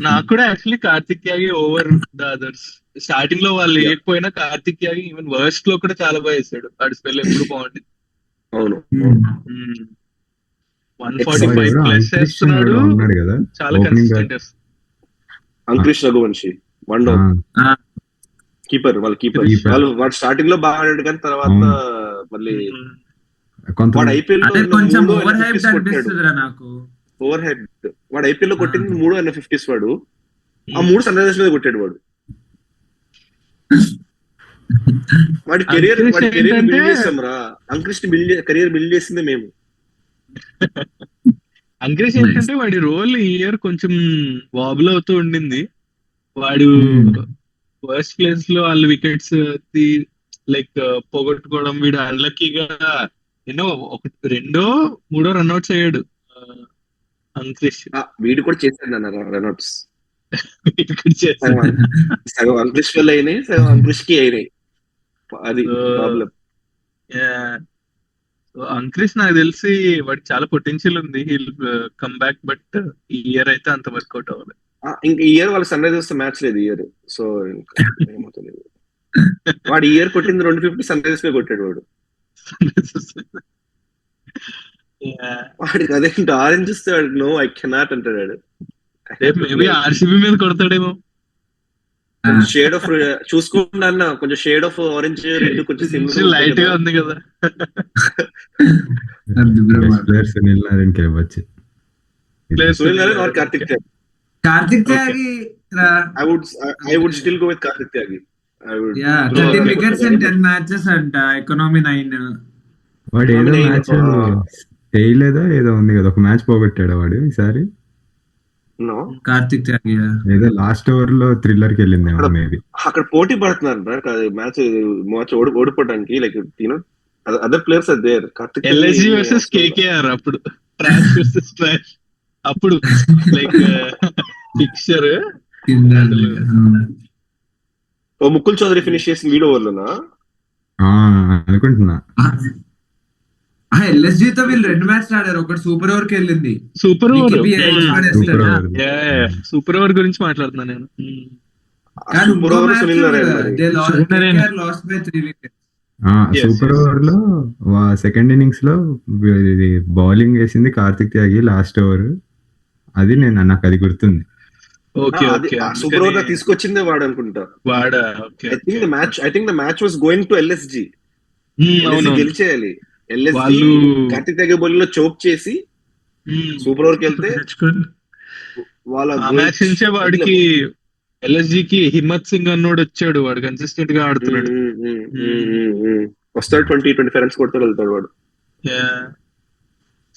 నాకు కూడా actually Karthik Tyagi over the others. Starting లో వాళ్ళు లేకపోయినా కార్తిక్ త్యాగి ఈవెన్ వర్స్ట్ లో కూడా చాలా బాగా వేసాడు. వాడి స్పెల్ ఎప్పుడు బాగుంటుంది. అవును, 145+ వేస్తున్నాడు, చాలా consistent. Ankush Raghuvanshi one down keeper, వాడు స్టార్టింగ్ లో బాగా ఆడాడు కానీ తర్వాత మళ్ళీ వాడు ఐపీఎల్ లో ఓవర్ హైప్. వాడు ఐపీఎల్ లో కొట్టింది 3 50s. వాడు ఆ 3 సన్ రైజర్స్ మీద కొట్టాడు. వాడి కెరీర్ బిల్డ్ చేసాం రా. అంకుష్ కెరీర్ బిల్డ్ చేసింది మేము. అంకుష్ ఏంటంటే వాడి రోల్ ఈ ఇయర్ కొంచెం వాబుల్ అవుతూ ఉండింది. వాడు ఫస్ట్ ప్లేస్ లో వాళ్ళ వికెట్స్ లైక్ పోగొట్టుకోవడం, వీడు అన్లక్కీగా ఎన్నో 2-3 రన్అట్స్ అయ్యాడు అంకుష్. వీడు కూడా చేశాడు అన్న రన్అట్స్. సగం అంకుష్ వల్ల అయినాయి, సగం అంకుష్ కి అయినాయి. అది ప్రాబ్లం. అంకుష్ నాకు తెలిసి వాడికి చాలా పొటెన్షియల్ ఉంది. హీల్ కమ్ బ్యాక్, బట్ ఈ ఇయర్ అయితే అంత వర్కౌట్ అవ్వలేదు. ఇంకా ఈ ఇయర్ వాళ్ళ సన్ రైజర్స్ మ్యాచ్ లేదు ఈ ఇయర్. సో ఏమవుతుంది, వాడు ఈ ఇయర్ కొట్టింది 250 సన్ రైజర్స్ మీద కొట్టాడు వాడు. వాడికి అదేంటి ఆరెంజ్ ఇస్తాడు, నో ఐ కెనాట్ అంటాడు. మేబీ ఆర్సీబీ మీద కొడతాడేమో. షేడ్ ఆఫ్ చూసుకుంటా అన్న, కొంచెం షేడ్ ఆఫ్ ఆరెంజ్ రెడ్ కొంచెం లైట్ గా ఉంది కదా. సునీల్ నారాయణ్ కి ఇవ్వచ్చు. Sunil Narine or Kartik Tyagi. I would still go with Karthik Tyagi. 13 wickets in 10 matches అంట, ఎకానమీ 9. వాడు ఏదో మ్యాచ్ వేయలేదా ఏదో ఉంది కదా, ఒక మ్యాచ్ పోగొట్టాడు వాడు ఈసారి. కార్తిక్ త్యాగి ఏదో లాస్ట్ ఓవర్ లో థ్రిల్లర్ కి వెళ్ళింది మేబీ. అక్కడ పోటీ పడుతున్నారు మ్యాచ్ ఓడిపోవడానికి. Like you know other players are there. Kartik LSG versus KKR అప్పుడు ట్రాష్ వర్సెస్ ట్రాష్. అప్పుడు like picture Mukul Choudhary finish చేసిన వీడియో ఓవర్లోనా ఆ, అనుకుంటున్నా. LSG తో వీళ్ళు 2 మ్యాచ్ ఆడారు, ఒకటి సూపర్ ఓవర్ కి వెళ్ళింది. Super over super over. Super over గురించి మాట్లాడుతున్నా నేను. కానీ సూపర్ ఇంకో ఓవర్ మ్యాచ్ సునీల్ నారాయణ మరి. Last by 3 wickets. Super over లో సెకండ్ ఇన్నింగ్స్ లో ఇది బౌలింగ్ వేసింది కార్తిక్ త్యాగి లాస్ట్ ఓవర్. అది నాకు అది గుర్తుంది. Okay okay. సూపర్ ఓవర్ తీసుకొచ్చిందే వాడు అనుకుంటా. వాడా? Okay. I think the match was going to LSG. అవును. గెలిచేయాలి. LSG వాళ్ళు కార్తిక్ తెగే బౌలింగ్ లో చోప్ చేసి సూపర్ ఓవర్ కి వెళ్తే వాళ్ళ ఆ మ్యాచ్ నుంచే వాడికి LSG కి హిమ్మత్ సింగ్ అన్నోడు వచ్చాడు. వాడు కన్సిస్టెంట్ గా ఆడుతున్నాడు. వస్తాడు 20-25 రన్స్ కొడతాడు వెళ్తాడు వాడు.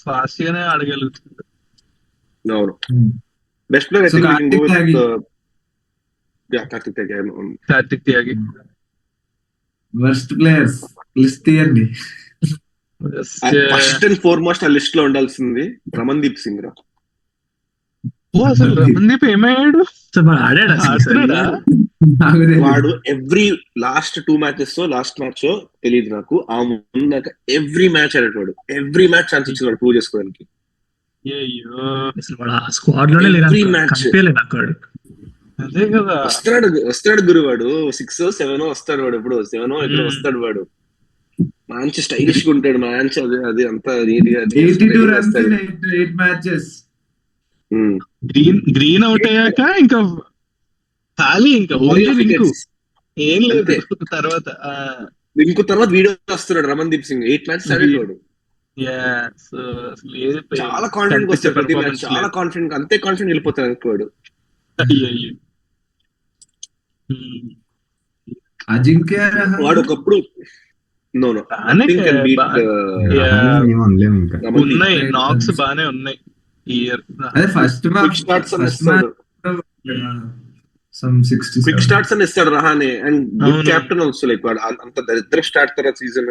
ఫాస్ట్ గానే ఆడగలుగుతున్నాడు. అవును. Best player So, Karthik Tyagi. Karthik Tyagi. Karthik Tyagi. Worst players list తీయండి. ఫస్ట్ అండ్ ఫార్మోస్ట్ ఆ లిస్ట్ లో ఉండాల్సింది రమన్దీప్ సింగ్ రా. అసలు రమన్దీప్ ఏమయ్యాడు? ఆడుతున్నాడా? వాడు every last 2 matches last match తెలియదు నాకు, ఆ ముందాక ఎవ్రీ మ్యాచ్ ఆడేటవాడు. ఎవ్రీ మ్యాచ్ ఛాన్స్ ఇచ్చేవాడు ప్రూవ్ చేసుకోవడానికి. స్క్వాడ్ లోనే Every match. వాడు. అదే కదా. వస్తాడు గురు వాడు 6-7 వస్తాడు వాడు. ఎప్పుడు 7 ఎక్కడ వస్తాడు వాడు. మంచి స్టైలిష్ గా ఉంటాడు. మంచి అది అంతా నీట్ గా 82 runs in 8 matches. Green out అయ్యాక ఇంకా ఖాళీ, ఇంకా ఓన్లీ రింకు, ఏం లేదు తర్వాత. ఇంకో తర్వాత వీడియో వస్తున్నాడు రమన్దీప్ సింగ్ 8 మ్యాచెస్ ఆడేవాడు. చాలా కాన్ఫిడెంట్ వస్తాడు ప్రతి మ్యాచ్. చాలా కాన్ఫిడెంట్, అంతే కాన్ఫిడెంట్ వెళ్ళిపోతాడు అనుకోడు. అజింక్య వాడు ఒకప్పుడు అనలేము ఇంకా. ఉన్నాయి నాక్స్ బానే ఉన్నాయి ఈ ఇయర్. అదే ఫస్ట్ క్విక్ స్టార్ట్స్ అని ఇస్తాడు. క్విక్ స్టార్ట్స్ అని ఇస్తాడు Rahane. And good captain also. Like వాడు అంత దరిద్ర స్టార్ట్ తర్వాత సీజన్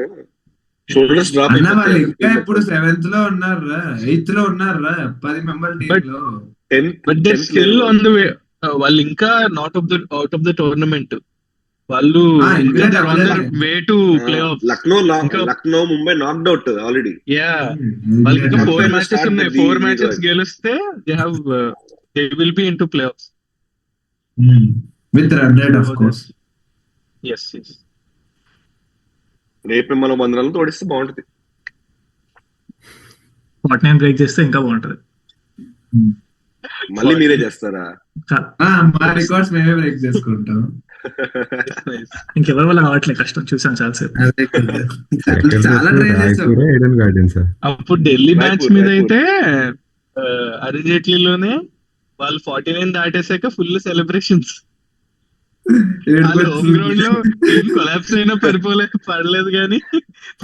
షోల్డర్స్ డ్రాప్ వాళ్ళు ఇంకా ఇప్పుడు 7th లో ఉన్నారా 8th లో ఉన్నారా 10 మెంబర్ టీమ్ లో. But they still on the way. వాళ్ళు ఇంకా not out of the tournament. వాళ్ళు way to play off. Lucknow Mumbai knocked out already. వాళ్ళకి ఇంకా 4 మ్యాచెస్ ఉన్నాయి. 4 మ్యాచెస్ గెలిస్తే they will be into play offs with run rate of course. Yes. రేపు మనం 100 రన్లు తోడిస్తే బాగుంటది. 49 బ్రేక్ చేస్తే ఇంకా బాగుంటది. మళ్ళీ మీరే చేస్తారా? మా రికార్డ్స్ మేమే బ్రేక్ చేసుకుంటాం. ఇంకెవరి వల్ల కావట్లేదు, కష్టం. చూసాను చాలాసేపు. చాలా ట్రై చేస్తాం. అప్పుడు ఢిల్లీ మ్యాచ్ మీద అయితే అరుణ్ జైట్లీలోనే వాళ్ళు 49 దాటేసాక ఫుల్ సెలబ్రేషన్స్. హోమ్ గ్రౌండ్ లో కొలాప్స్ అయినా పడలేదు కానీ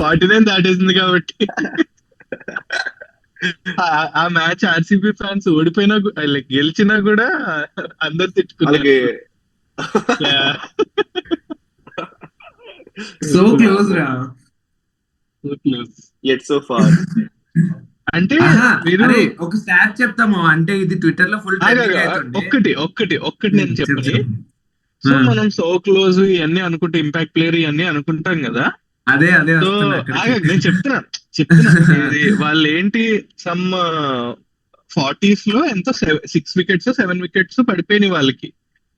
49 దాటేసింది కాబట్టి. ఆ మ్యాచ్ ఆర్సీబీ ఫ్యాన్స్ ఓడిపోయినా లైక్ గెలిచినా కూడా అందరు తిట్టుకున్నారు. సో క్లోజ్ రా. So close yet so far. అంటే మీరు ఒక స్టాట్ చెప్తాము. అంటే ఇది ట్విట్టర్ లో ఫుల్ ఒక్కటి నేను చెప్పని. సో మనం సో క్లోజ్ ఇవన్నీ అనుకుంటే, ఇంపాక్ట్ ప్లేయర్ ఇవన్నీ అనుకుంటాం కదా. అదే సో నేను చెప్తున్నా వాళ్ళు ఏంటి సమ్ 40s లో ఎంతో 6 wickets 7 wickets పడిపోయినాయి వాళ్ళకి.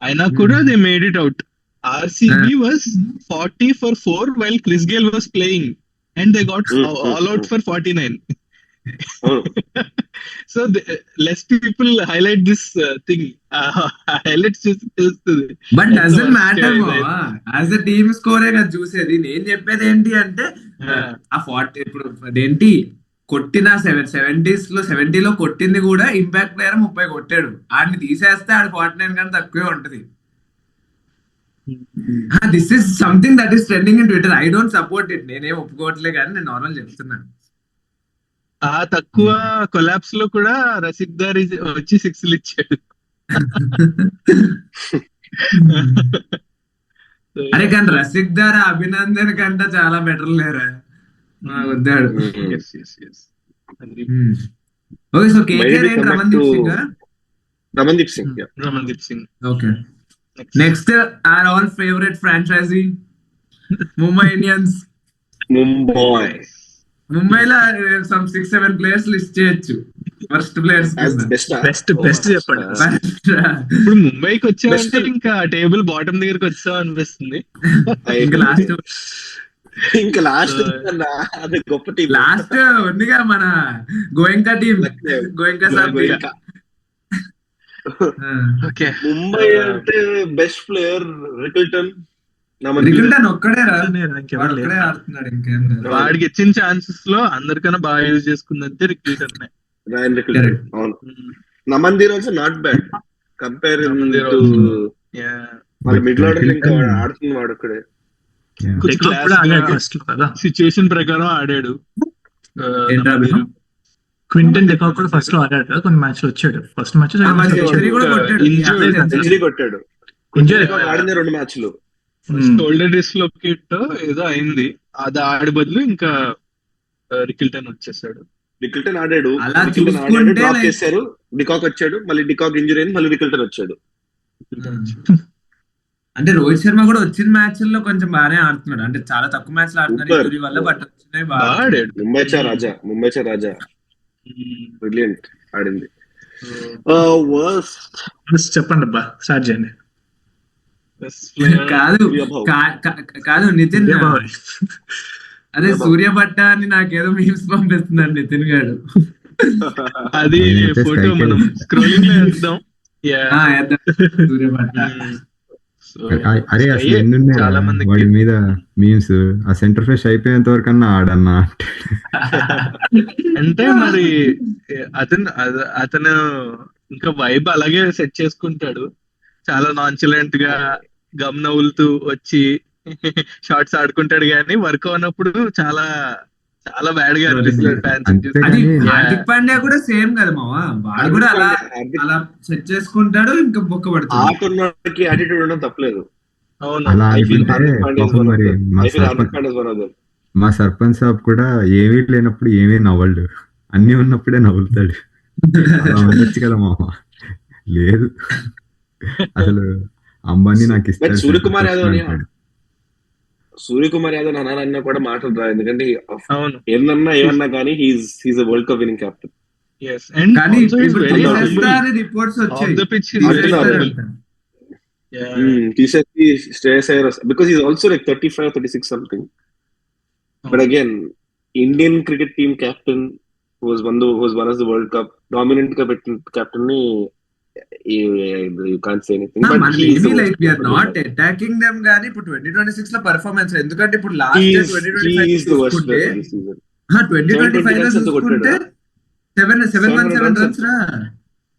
అయినా కూడా they made it out. RCB was 40 for 4 while Chris Gayle was playing and they got all out for 49. So less people highlight this thing. Highlights తెలుస్తుంది. But doesn't matter as a team స్కోరే కదా చూసేది. నేను చెప్పేది ఏంటి అంటే ఆ 40 ఇప్పుడు అదేంటి కొట్టిన 70లో కొట్టింది కూడా ఇంపాక్ట్ ప్లేయర్ 30 కొట్టాడు. ఆడిని తీసేస్తే ఆడి 49 కన్నా తక్కువే ఉంటది. This is something that is trending in Twitter. I don't support it. నేనేం ఒప్పుకోవట్లే కానీ నేను నార్మల్ చెప్తున్నాను. ఆ తక్కువ కొలాప్స్ లో కూడా రసిక్ దార్ వచ్చి 6 ఇచ్చాడు. అరే కానీ రసిక్ దార్ అభినందన్ కంటే చాలా బెటర్ లేరా వద్దాడు. ఓకే సో కేకేఆర్ ఏంటి Ramandeep Singh. Okay next our all favourite franchise Mumbai Indians. ముంబైలో సమ్ 6-7 ప్లేయర్స్ లిస్ట్ చేయొచ్చు ఫస్ట్ ప్లేయర్స్. బెస్ట్ చెప్పండి. ఇప్పుడు ముంబైకి వచ్చామంటే ఇంకా టేబుల్ బాటమ్ దగ్గరికి వచ్చావు అనిపిస్తుంది. ఇంకా లాస్ట్ అది గొప్ప టీం. లాస్ట్ ఉందిగా మన గోయంకా టీం, గోయంకా సార్. ముంబై అంటే బెస్ట్ ప్లేయర్ రికిల్టన్. రికిల్టన్ ఒక్కడే ఆడుతున్నాడు, ఇంకేం లేదు. వాడికి ఇచ్చిన ఛాన్సెస్ లో అందరికన్నా బాగా యూజ్ చేసుకుందంటే రికిల్టన్. రాయన్ రికిల్టన్, అవును. Naman Dhir also not bad compare middle order. ఇంకా ఆడుతుంది వాడు ఒక్కడే. సిచ్యువేషన్ ప్రకారం ఆడాడు. క్వింటన్ డెకాక్ కూడా ఫస్ట్ లో ఆడాడు కదా, కొన్ని మ్యాచ్ లో వచ్చాడు. ఫస్ట్ మ్యాచ్ సెంచరీ కొట్టాడు. ఆడింది 2 మ్యాచ్లు. షోల్డర్ డిస్లోకేట్ ఏదో అయింది, అది ఆడి బదులు ఇంకా రికిల్టన్ వచ్చేసాడు. రికిల్టన్ ఆడాడు, డ్రాప్ చేశారు, డికాక్ వచ్చాడు, మళ్ళీ డికాక్ ఇంజరీ అయింది, మళ్ళీ రికిల్టన్ వచ్చాడు. అంటే రోహిత్ శర్మ కూడా వచ్చిన మ్యాచ్ లో కొంచెం బాగానే ఆడుతున్నాడు, అంటే చాలా తక్కువ మ్యాచ్ లో ఆడుతున్నాడు ఇంజరీ వల్ల, బట్ వచ్చినాయి బాగా ఆడాడు. ముంబై చా రాజా బ్రిలియంట్ ఆడింది. చెప్పండి అబ్బా, స్టార్ట్ చేయండి. కాదు నితిన్, అదే సూర్యభట్ట అని నాకేదో మీమ్స్ పంపిస్తున్నాడు నితిన్ గారు. అది ఫోటో మనం స్క్రోలింగ్ లో వేద్దాం. సూర్యభట్ట అరే అసలు ఎన్నున్నాయి వాడి మీద మీమ్స్. ఆ సెంటర్ ఫ్రెష్ అయిపోయేంత వరకన్నా ఆడన్నా అంటే మరి అతను ఇంకా వైబ్ అలాగే సెట్ చేసుకుంటాడు. చాలా నాన్సిలెంట్ గా గమ్ నవ్వులుతూ వచ్చి షార్ట్స్ ఆడుకుంటాడు, కానీ వర్క్ అవునప్పుడు చాలా చాలా బ్యాడ్ గా అనిపిస్తుంది. హార్దిక్ పాండ్యా కూడా సేమ్ కదా మావా, వాడు కూడా అలా అలా సెట్ చేసుకుంటాడు, ఇంకా బొక్క పడుతుంది. యాటిట్యూడ్ ఉండడం తప్పలేదు. అలా మరి మా సర్పంచ్ సాబ్ కూడా ఏమీ లేనప్పుడు ఏమీ నవ్వడు, అన్ని ఉన్నప్పుడే నవ్వుతాడు. అనొచ్చు కదా మామ, లేదు అసలు అంబానీ నాకు ఇస్తాడు. సూర్యకుమార్ యాదవ్ అనాలన్నా కూడా మాటలు రా, ఎందుకంటే ఏమన్నా కానీ he's a world cup winning captain. తీసేసి Shreyas Iyer, because he's also like 35-36 something. But again Indian cricket team captain was one of the world cup dominant గా పెట్టిన కెప్టెన్ ని you can't say anything, but like we are not attacking them గాని ఇప్పుడు 2026 లో performance, ఎందుకంటే ఇప్పుడు last 2025 చూసుకుంటే 2025 లో చూసుకుంటే 717 రన్స్ రా,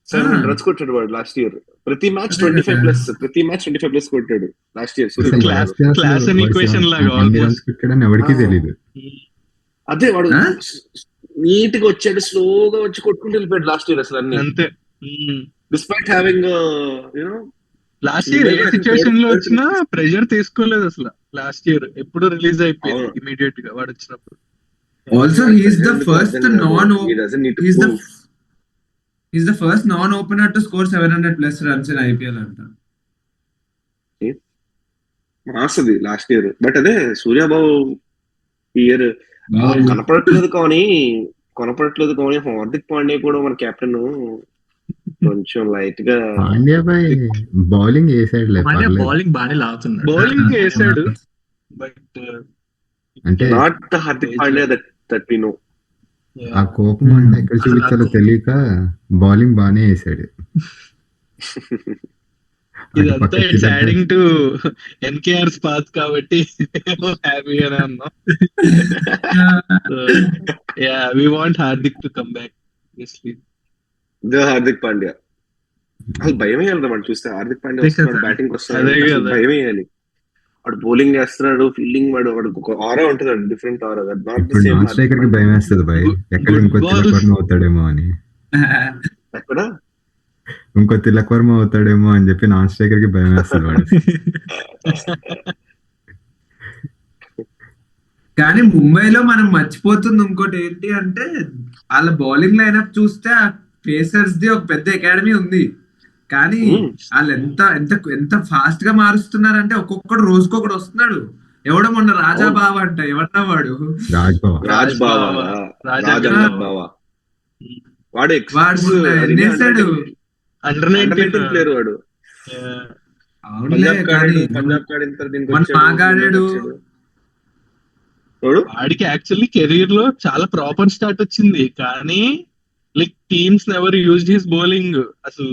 7 రన్స్ కొట్టాడు వాడు లాస్ట్ ఇయర్. ప్రతి మ్యాచ్ 25 ప్లస్ కొట్టాడు last year. Class and equation లాగా ఆల్మోస్ట్ కొట్టాడని ఎవరికీ తెలియదు. అదే వాడు నీట్ గా వచ్చాడు, స్లోగా వచ్చి కొట్టుకుంటూ వెళ్ళిపోయాడు లాస్ట్ ఇయర్ అసలు అన్ని. అంతే, despite having లాస్ట్ ఇయర్ ఏ సిచ్యువేషన్ లో వచ్చినా ప్రెషర్ తీసుకోలేదు అసలు. లాస్ట్ ఇయర్ ఎప్పుడు రిలీజ్ అయిపోయింది ఇమీడియట్ గా వాడు వచ్చినప్పుడు. Also he's the first non opener to score 700 plus runs in IPL అంట. మాసది లాస్ట్ ఇయర్. బట్ అదే సూర్యబాబు ఇయర్ కనపడట్లేదు కానీ హార్దిక్ పాండ్యా కూడా మన కెప్టెన్ కొంచెం లైట్ గా. పాండ్యా బాయ్ బౌలింగ్ వేసాడు, బౌలింగ్ బాగానే లాగుతున్నాడు, బౌలింగ్ వేసాడు, బట్ అంటే not Hardik Pandya that we know. ఆ కోపం అంటే ఎక్కడ చూపించాలో తెలియక బౌలింగ్ బాగానే వేసాడు. ఇదంతా it's adding to NKR path కాబట్టి హ్యాపీగానే ఉన్నాం. Yeah we want Hardik to come back. Hardik Pandya అసలు భయం వేయాలి మనం చూస్తే. హార్దిక్ పాండ్యా వస్తున్నాడు, బ్యాటింగ్ వస్తున్నాడు, భయం వేయాలి. వాడు బౌలింగ్ చేస్తున్నాడు, ఫీల్డింగ్ వాడు ఒక ఆరా ఉంటుంది, డిఫరెంట్ ఆరా. నాన్ స్ట్రైకర్ కి భయం వేస్తుంది భయ్, ఎక్కడ ఇంకో తిలక్ వర్మ అవుతాడేమో అని. ఎక్కడ ఇంకో తిలక్ వర్మ అవుతాడేమో అని చెప్పి నాన్ స్ట్రైకర్ కి భయం వేస్తుంది వాడు. కానీ ముంబైలో మనం మర్చిపోతుంది ఇంకోటి ఏంటి అంటే, వాళ్ళ బౌలింగ్ లైనప్ చూస్తే ఆ పేసర్స్ ది ఒక పెద్ద అకాడమీ ఉంది, కానీ వాళ్ళు ఎంత ఫాస్ట్ గా మారుస్తున్నారంటే ఒక్కొక్కడు రోజుకొకడు వస్తున్నాడు. ఎవడో మొన్న రాజా బావ అంట, ఎవరన్నా వాడు రాజ్ బావా. రాజ్ బావా, రాజ్ రాజ్ అగర్వాల్. అగర్ బావా. వాడు వాడు మొన్న ఎన్ని వేసాడు? అండర్ 19 ప్లేయర్ వాడు. అవునులే కానీ పంజాబ్ కాడిన తర్వాత దీనికి మన వచ్చాడు. మాగాడాడు. వాడు వాడికి యాక్చువల్లీ కెరీర్ లో చాలా ప్రాపర్ స్టార్ట్ వచ్చింది, కానీ like teams never used his bowling. అసలు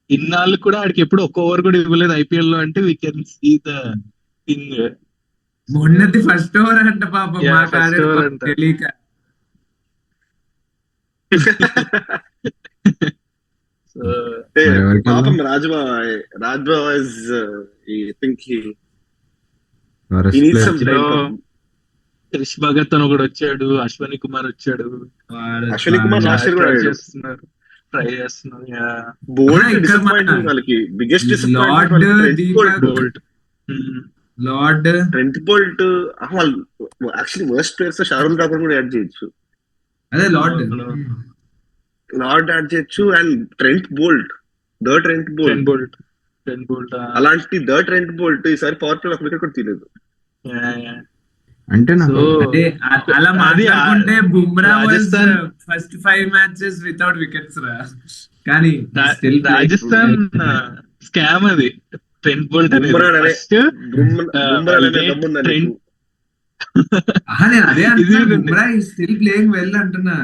ఇన్నాళ్ళు కూడా ఆడికి ఎప్పుడు ఒక్క ఓవర్ కూడా ఇవ్వలేదు ఐపీఎల్ లో. అంటే we can see the thing. మొన్నది ఫస్ట్ ఓవర్ అంట పాపం, Yeah, మా first కాడాడు over పాపం అంట. తెలియక. సో Hey, మరి ఎవరికి పాపం రాజ్ బావా is I think he worst needs player. Some మధ్యలో టైం. క్రిష్ భగత్ అని ఒకడు వచ్చాడు, అశ్వని కుమార్ వచ్చాడు. వాడు- అశ్విని కుమార్ వాడు- last year కూడా ట్రై ఆడాడు. చేస్తున్నారు, ట్రై చేస్తున్నారు. బోల్డ్ ఇక్కడ డిసప్పాయింట్మెంట్ మన- వాళ్ళకి, biggest lord disappointment Deepak Boult lord Trent Boult. వాళ్ళు actually worst players Shardul Thakur కూడా యాడ్ చేయొచ్చు, అదే లార్డ్. లార్డ్ యాడ్ చేయొచ్చు, and Trent Boult, the Trent Boult. Boult అలాంటి ద ట్రెంట్ బోల్ట్ ఈసారి పవర్ ప్లే ఒక వికెట్ కూడా తీయలేదు. అంటే నాకు So, అదే అలా అది మాట్లాడుకుంటే Bumrah Rajasthan first 5 matches without wickets రా, కానీ still playing. రాజస్థాన్ స్కామ్ అది. ట్రెంట్ బోల్ట్ అనేది బుమ్రా అనే- ఫస్ట్ బుమ్రా అనే దమ్ముందా నీకు? ట్రెంట్ ఆహా, నేను అదే అంటున్నా, ఇది- బుమ్రా స్టిల్ ప్లేయింగ్ వెల్ అంటున్నా.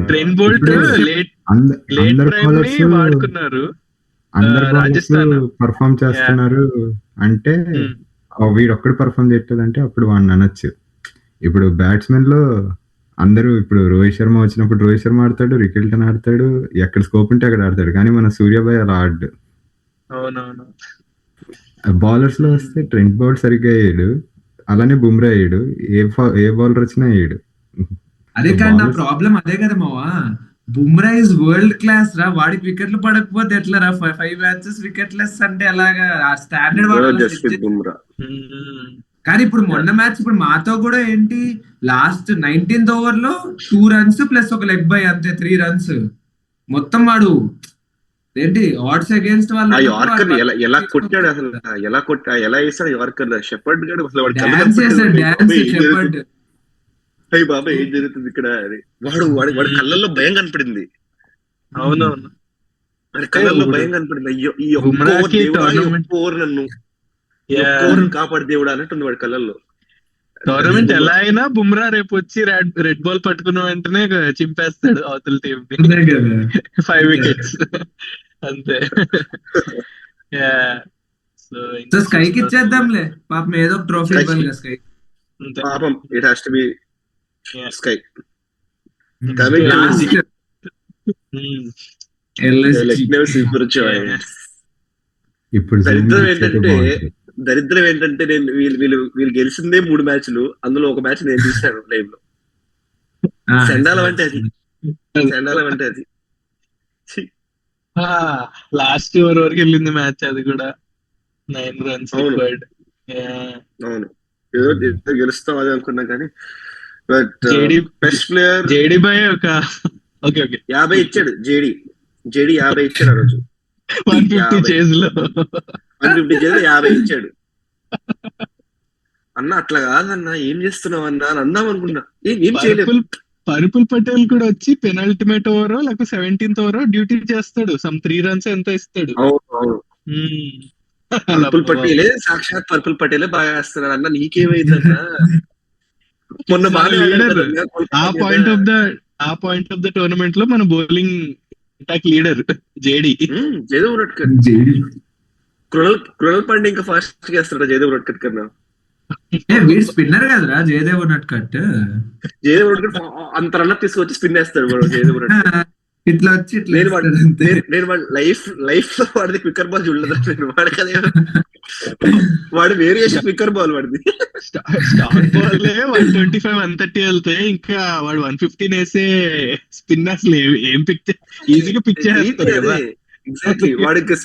ట్రెంట్ బోల్ట్ ఇప్పుడు లేట్ అందరు ప్రైమ్ ని బౌలర్స్ వాడుకున్నారు. అందరు రాజస్థాన్. పర్ఫామ్ చేస్తున్నారు అంటే వీడు ఒక్కడు పర్ఫామ్ చేయట్లేదు అంటే అప్పుడు వాడిని అనొచ్చు. ఇప్పుడు బ్యాట్స్మెన్ లో అందరూ ఇప్పుడు రోహిత్ శర్మ వచ్చినప్పుడు రోహిత్ శర్మ ఆడతాడు, రికిల్టన్ ఆడతాడు, ఎక్కడ స్కోప్ ఉంటే అక్కడ ఆడతాడు. కానీ మన సూర్యాబాయ్ అలా ఆడు. అవునవును. బౌలర్స్ లో వస్తే ట్రెంట్ బౌల్ట్ సరిగ్గా వేయడు, అలానే బుమ్రా వేయడు, ఏ బౌలర్ వచ్చినా వేయడు. అదే కానీ నా ప్రాబ్లం అదే కదా మావా, బుమ్రా ఇస్ వరల్డ్ క్లాస్ రా, వాడికి వికెట్లు పడకపోతే ఎట్లా రా? 5 మ్యాచెస్ వికెట్ లెస్ అంటే అలాగా ఆ స్టాండర్డ్ వాడు అలా set జస్ప్రీత్ బుమ్రా. కానీ ఇప్పుడు మొన్న మ్యాచ్ ఇప్పుడు మాతో కూడా ఏంటి, లాస్ట్ 19th ఓవర్ లో 2 runs ప్లస్ ఒక లెగ్ బై, అంతే 3 runs. మొత్తం వాడు ఏంటి ఆడ్స్ అగేన్స్ట్ ఆ యార్కర్ ఎలా కొట్టాడు అసలు, ఎలా వేసాడు యార్కర్. షెపర్డ్ గాడు అసలు వాడు కళ్ళు డాన్స్ చేశాడు, కనపడలేదు. డాన్స్ ఏం షెపర్డ్. జరుగుతుంది? అయ్యి బాబా ఏం జరుగుతుంది ఇక్కడ అని. వాడి కళ్ళల్లో భయం కనపడింది. అవునవును. వాడి కళ్ళల్లో భయం కనపడింది. అయ్యో ఈ ఒక్క బుమ్రాకి ఓవర్ దేవుడా, ఈ tournament- ఒక్క ఓవర్ నన్ను, ఈ ఒక్క ఓవర్ నన్ను కాపాడు దేవుడా అన్నట్టుంది వాడి కళ్ళల్లో. టోర్నమెంట్ ఎలా అయినా బుమ్రా రేపు వచ్చి రెడ్ బాల్ పట్టుకున్న వెంటనే చింపేస్తాడు అవతల టీం ని. అదే కదా. 5 wickets అంతే. సో స్కైకి ఇచ్చేద్దాంలే పాపం, ఏదో ఒక ట్రోఫీ Sky. ఇవ్వాలి కదా స్కై. పాపం it has to be Yeah. Sky. Coming to Last LSG. LSG. Lucknow Super Giants. ఇప్పుడు దరిద్రం zoom ఏంటంటే చేస్తే బాగుంటుంది. దరిద్రం ఏంటంటే నేను వీళ్ళు గెలిచిందే 3 మ్యాచ్లు, అందులో ఒక మ్యాచ్ నేను చూసాను లైవ్ లో. ఆ, సెండాలం అంటే అది, సెండాలం అంటే అది. ఛీ, లాస్ట్ ఓవర్ వరకు వెళ్ళింది మ్యాచ్, అది కూడా 9 runs అవును. రిక్వైర్డ్. అవును, ఏదో గెలుస్తాం అది అనుకున్నా కానీ, but JD best player JD boy ఒక ఓకే 50 ఇచ్చాడు. జేడి 50 ఇచ్చాడు ఆ రోజు. 150 చేజ్ లో 150 చేసి 50 ఇచ్చాడు. అన్న అట్లా కాదన్నా, ఏం చేస్తున్నావు అన్నా అని అందాం అనుకున్నా, ఏం చేయలేదు. పరుపుల్ పటేల్ కూడా వచ్చి పెనల్టిమేట్ ఓవర్ లేకపోతే 17th ఓవర్ డ్యూటీ చేస్తాడు. సమ్ 3 runs ఎంత ఇస్తాడు. అవును, పర్పుల్ పటేలే, సాక్షాత్ పర్పుల్ పటేలే బాగా వేస్తున్నాడు అన్న. నీకేమైందన్నా? మొన్న బాగా లీడర్ ఆ పాయింట్ ఆఫ్ ద టోర్నమెంట్ లో మన bowling attack leader JD. Jaydev Unadkat. Krunal Pandey ఇంకా ఫాస్ట్ చేస్తాడా జయదేవ్ ఉనట్కర్ కన్నా? వీడు స్పిన్నర్ కదరా జయదేవ్ ఉన్నట్టు. జయదేవ్ ఉనట్కర్ అంత రన్ తీసుకొచ్చి స్పిన్ వేస్తాడు వాడు. జయదేవ్ ఉనట్కర్ ఇట్లా వచ్చి ఇట్లా నేను వేస్తాడు అంతే. నేను వాడి లైఫ్ లో వాడిది క్విక్కర్ బాల్ చూడలేదు. నేను వాడు కదా, వాడు వేరియేషన్ క్విక్కర్ బాల్ వాడిది. స్టార్ బాల్ 125 130 వెళ్తాయి, ఇంకా వాడు 115 వేసే స్పిన్ అసలు ఏం పిక్ ఈజీగా పిక్ చేస్తారు కదా. ఎగ్జాక్ట్లీ, వాడికి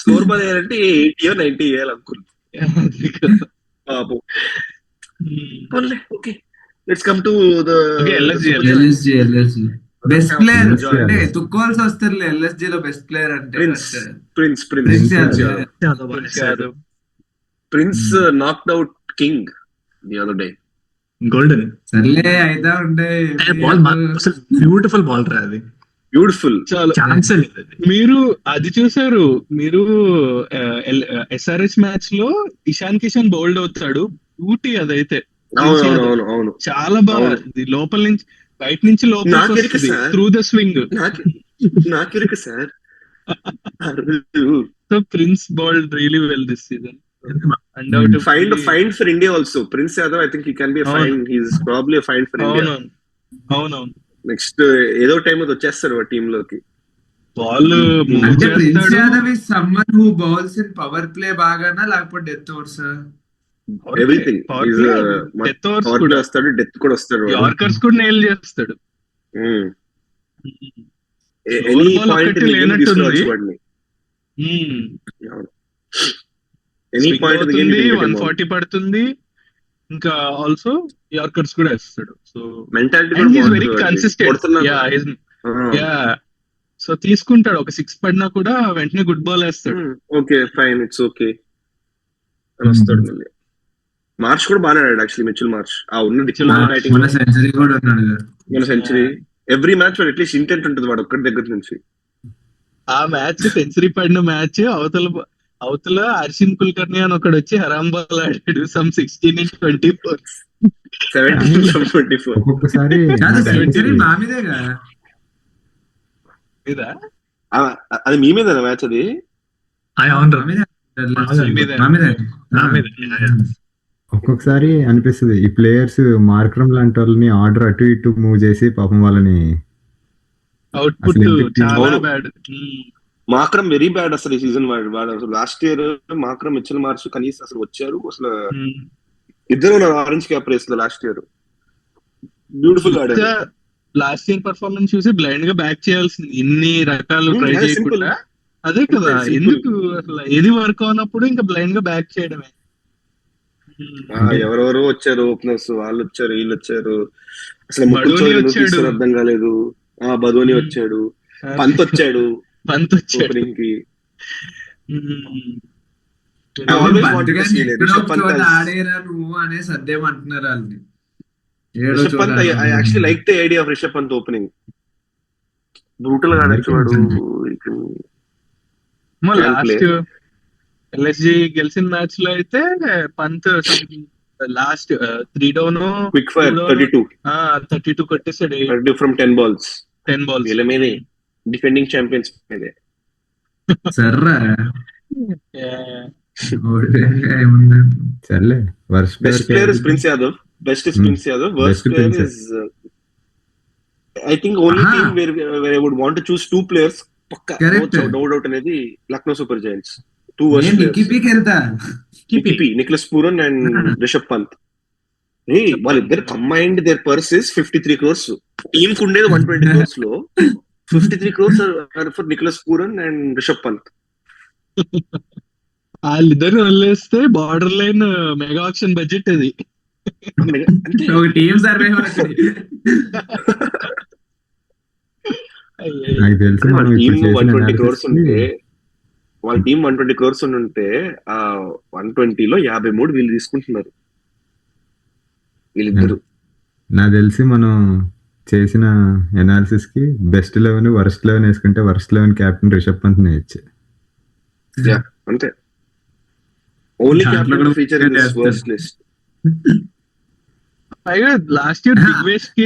స్కోర్ బాల్ వేయాలంటే 80 or 90 వేయాలి అనుకున్నా. పాపం. Okay, let's come to the LSG best player LSG. అంటే తుక్కోవాల్సి వస్తారులే. LSG లో బెస్ట్ ప్లేయర్ అంటే Prince Yadav. Prince knocked out king the other day. Golden సర్లే అయితే ఉండే బాల్ అసలు బ్యూటిఫుల్ బాల్ రా అది, బ్యూటిఫుల్. చాలా ఛాన్సే లేదు అది. మీరు అది చూసారు, మీరు ఎస్ఆర్హెచ్ మ్యాచ్ లో ఇషాన్ కిషన్ బౌల్డ్ అవుతాడు, బ్యూటీ అదైతే. అవును. చాలా బాగా ఇది లోపల నుంచి బయట నుంచి నాకెరుక లోపలికి సార్. Through the swing. నాకెరుక sir. So Prince bowled really well this season. Find for India also. Prince Yadav, I think he can be a find. He's probably a find for India. అవునవును. నెక్స్ట్ ఏదో time వచ్చేస్తారు ఆ team లోకి. Ball అంటే Prince Yadav is someone who bowls in power play బాగానా లేకపోతే death overs? Everything. Death overs power కూడా play వస్తాడు, డెత్ కూడా వస్తాడు. యార్కర్స్ కూడా నేల్ చేస్తాడు. ఎనీ ball పాయింట్ ఒక్కటి లేనట్టుంది. ఎనీ పాయింట్ 140 పడుతుంది. ఇంకా ఆల్సో యార్కర్స్ కూడా వేస్తాడు. So mentality very consistent. So తీసుకుంటాడు, ఒక 6 పడినా కూడా వెంటనే గుడ్ బాల్ వేస్తాడు. ఓకే ఫైన్, ఇట్స్ ఓకే అని వస్తాడు. మళ్ళీ మార్చ్ కూడా బాగా ఆడాడు యాక్చువల్లీ, మిచెల్ మార్చ్. మన సెంచరీ కూడా ఉన్నాడు కదా. మన సెంచరీ ఎవ్రీ మ్యాచ్ వాడు అట్లీస్ట్ ఇంటెంట్ ఉంటుంది వాడు ఒక్కటి దగ్గర నుంచి. ఆ మ్యాచ్ సెంచరీ పడిన మ్యాచ్ అవతల హర్షిన్ కుల్కర్ని అని ఒకడు వచ్చి హరాం బాల్ ఆడాడు. సమ్ 16-24 17-24. ఒక్కొక్కసారి సెంచరీ మా మీదేగా. అది మీ మీద మ్యాచ్ అది. ఒక్కొక్కసారి అనిపిస్తుంది ఈ ప్లేయర్స్ మార్క్రమ్ లాంటి వాళ్ళని ఆర్డర్ అటు ఇటు మూవ్ చేసి పాపం వాళ్ళని అవుట్పుట్ చాలా బ్యాడ్. మాక్రమ్ వెరీ బ్యాడ్ అసలు ఈ సీజన్. వాడు అసలు last year Markram Mitchell Marsh కనీసం అసలు వచ్చారు అసలు ఇద్దరు ఆరెంజ్ క్యాప్ రేస్ లో లాస్ట్ ఇయర్ బ్యూటిఫుల్ ఆడారు. లాస్ట్ ఇయర్ పర్ఫార్మెన్స్ చూసి బ్లైండ్ గా బ్యాక్ చేయాల్సింది, ఇన్ని రకాలు ట్రై చేయకుండా. అదే కదా, ఎందుకు అసలు ఏది వర్క్ అవునప్పుడు ఇంకా బ్లైండ్ గా బ్యాక్ చేయడమే. ఎవరెవరో వచ్చారు ఓపెనర్స్, వాళ్ళు వచ్చారు వీళ్ళు వచ్చారు, అసలు ముఖ్య అర్థం కాలేదు. బదోని వచ్చాడు, పంత్ వచ్చాడు ఓపెనింగ్ కి. ఆడేరా నువ్వు అనే సద్దేం అంటున్నారు వాళ్ళని. Rishabh Pant, I actually like the idea of Rishabh Pant opening. Brutal గా ఆడచ్చు వాడు. లాస్ట్ ఎల్ఎస్జి గెలిచిన మ్యాచ్ లో అయితే Pant last 3 down quick fire 32 కొట్టేసాడు. 30 ఫ్రమ్ 10 balls. వీళ్ళ మీదే డిఫెండింగ్ ఛాంపియన్స్ మీదే. సర్రా సర్లే. Best player is Prince Yadav. Best is Prince Yadav. Worst player is I think only team where I would want to choose 2 players. Pakka, no doubt అనేది Lucknow Super Giants. 2 worst players. Nicky, Nicholas Puran and Rishabh Pant. Hey, వాళ్ళిద్దరు combined their purse is 53 crores. Team కు ఉండేది 120 crores లో 53 crores are for Nicholas Puran and Rishabh Pant. వాళ్ళిద్దరు వదిలేస్తే border line mega auction budget అది. ఒక team survey నాకు తెలిసి వాళ్ళ టీమ్ 120 crores ఉంటే వాళ్ళ టీమ్ 120 crores ఉంటే ఆ 120 లో 53 వీళ్ళు తీసుకుంటున్నారు వీళ్ళిద్దరు. నాకు తెలిసి మనం చేసిన ఎనాలిసిస్ కి బెస్ట్ 11 వర్స్ట్ 11 వేసుకుంటే వర్స్ట్ 11 కెప్టెన్ రిషబ్ పంత్ వేయచ్చు. అంతే. Only captain feature in this worst list. Last year Digvesh కి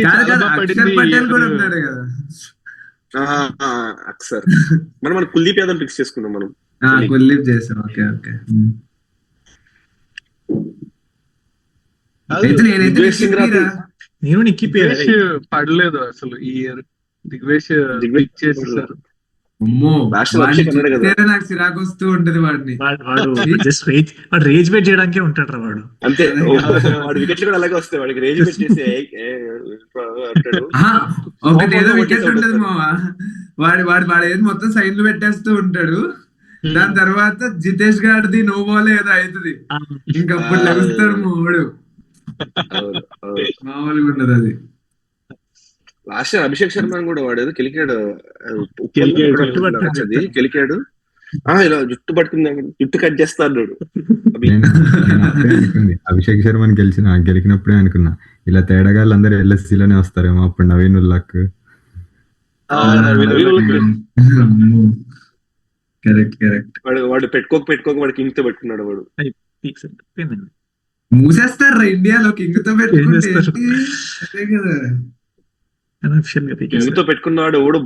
పటేల్ కూడా ఉన్నాడు కదా. అక్సర్ మనం కుల్దీప్ యాదవ్ ఫిక్స్ చేసుకున్నాం. మనం కుల్దీప్ చేసాం. Okay okay. నేను నిక్కీ పడలేదు అసలు ఈ ఇయర్. దిగ్వేష్ చేసేసారు. నాకు చిరాకు వస్తూ ఉంటది వాడిని. వాడు రేజ్ బెట్ చేయడానికే ఉంటాడు రా వాడు. అంతే. వాడు వికెట్లు కూడా అలాగే వస్తాయి వాడికి. రేజ్ బెట్ చేసి ఒకటి ఏదో వికెట్ ఉంటది మావా, వాడు ఏది మొత్తం సైన్లు పెట్టేస్తూ ఉంటాడు. దాని తర్వాత జితేష్ గారిది నో బాల్ ఏదో అవుతుంది, ఇంకప్పుడు లభిస్తాడు మావాడు. మామూలుగా ఉండదు అది. లాస్ట్ అభిషేక్ శర్మ కూడా వాడు ఏదో కెలికాడు. ఇలా జుట్టు పట్టుకుంది, జుట్టు కట్ చేస్తా అన్నాడు. నేను అప్పుడే అనుకుంది అభిషేక్ శర్మని గెలికినప్పుడే అనుకున్నా ఇలా తేడాగాళ్ళు అందరూ LSG లోనే వస్తారేమో అప్పుడు నవీన్ ఉల్లాక్. Correct correct. వాడు పెట్టుకోక వాడు కింగ్తో పెట్టుకున్నాడు వాడు. మూసేస్తారు ఇండియాలో కింగ్ తో పెట్టుకుంటే అదే కదా. కింగ్ తో పెట్టుకున్నాడు ఎవడు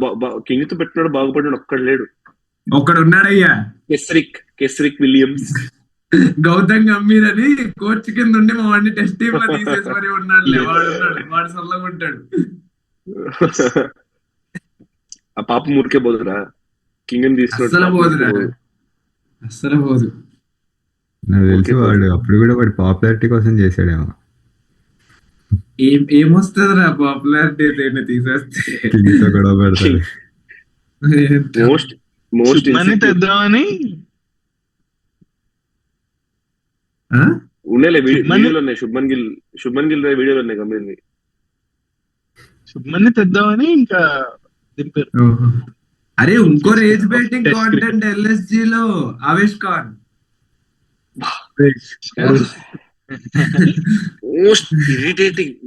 కింగ్ తో పెట్టుకున్నాడు బాగుపడ్డాడు ఒక్కడు లేడు. ఒక్కడు ఉన్నాడయ్యా, కెస్రిక్ విలియమ్స్. గౌతమ్ గంభీర్ అని కోచ్ కింద ఉండి మా వాడిని టెస్ట్ టీమ్ లో తీసేసి మరి ఉన్నాడులే. వాడు సల్లగా ఉంటాడు. ఆ పాప ఊరికే పోదురా కింగ్ అస్సలు పోదురా, తీసుకున్నాడు. అస్సలు పోదు. నాకు తెలిసి వాడు అప్పుడు కూడా వాడు పాపులారిటీ కోసం చేశాడేమో. ఏమొస్తుందిరా పాపులారిటీ తీసేస్తే. కింగ్తో గొడవ పెడతాడు. మోస్ట్ మనీ తెద్దామని ఉండేలే వీడియోలు ఉన్నాయి. శుభ్మన్ గిల్ వీడియోలు ఉన్నాయి గంభీర్వి. శుభ్మన్ని తెద్దామని ఇంకా దింపారు. అరే ఇంకో రేజ్ బెట్టింగ్ కాంటెంట్ LSG లో Avesh Khan.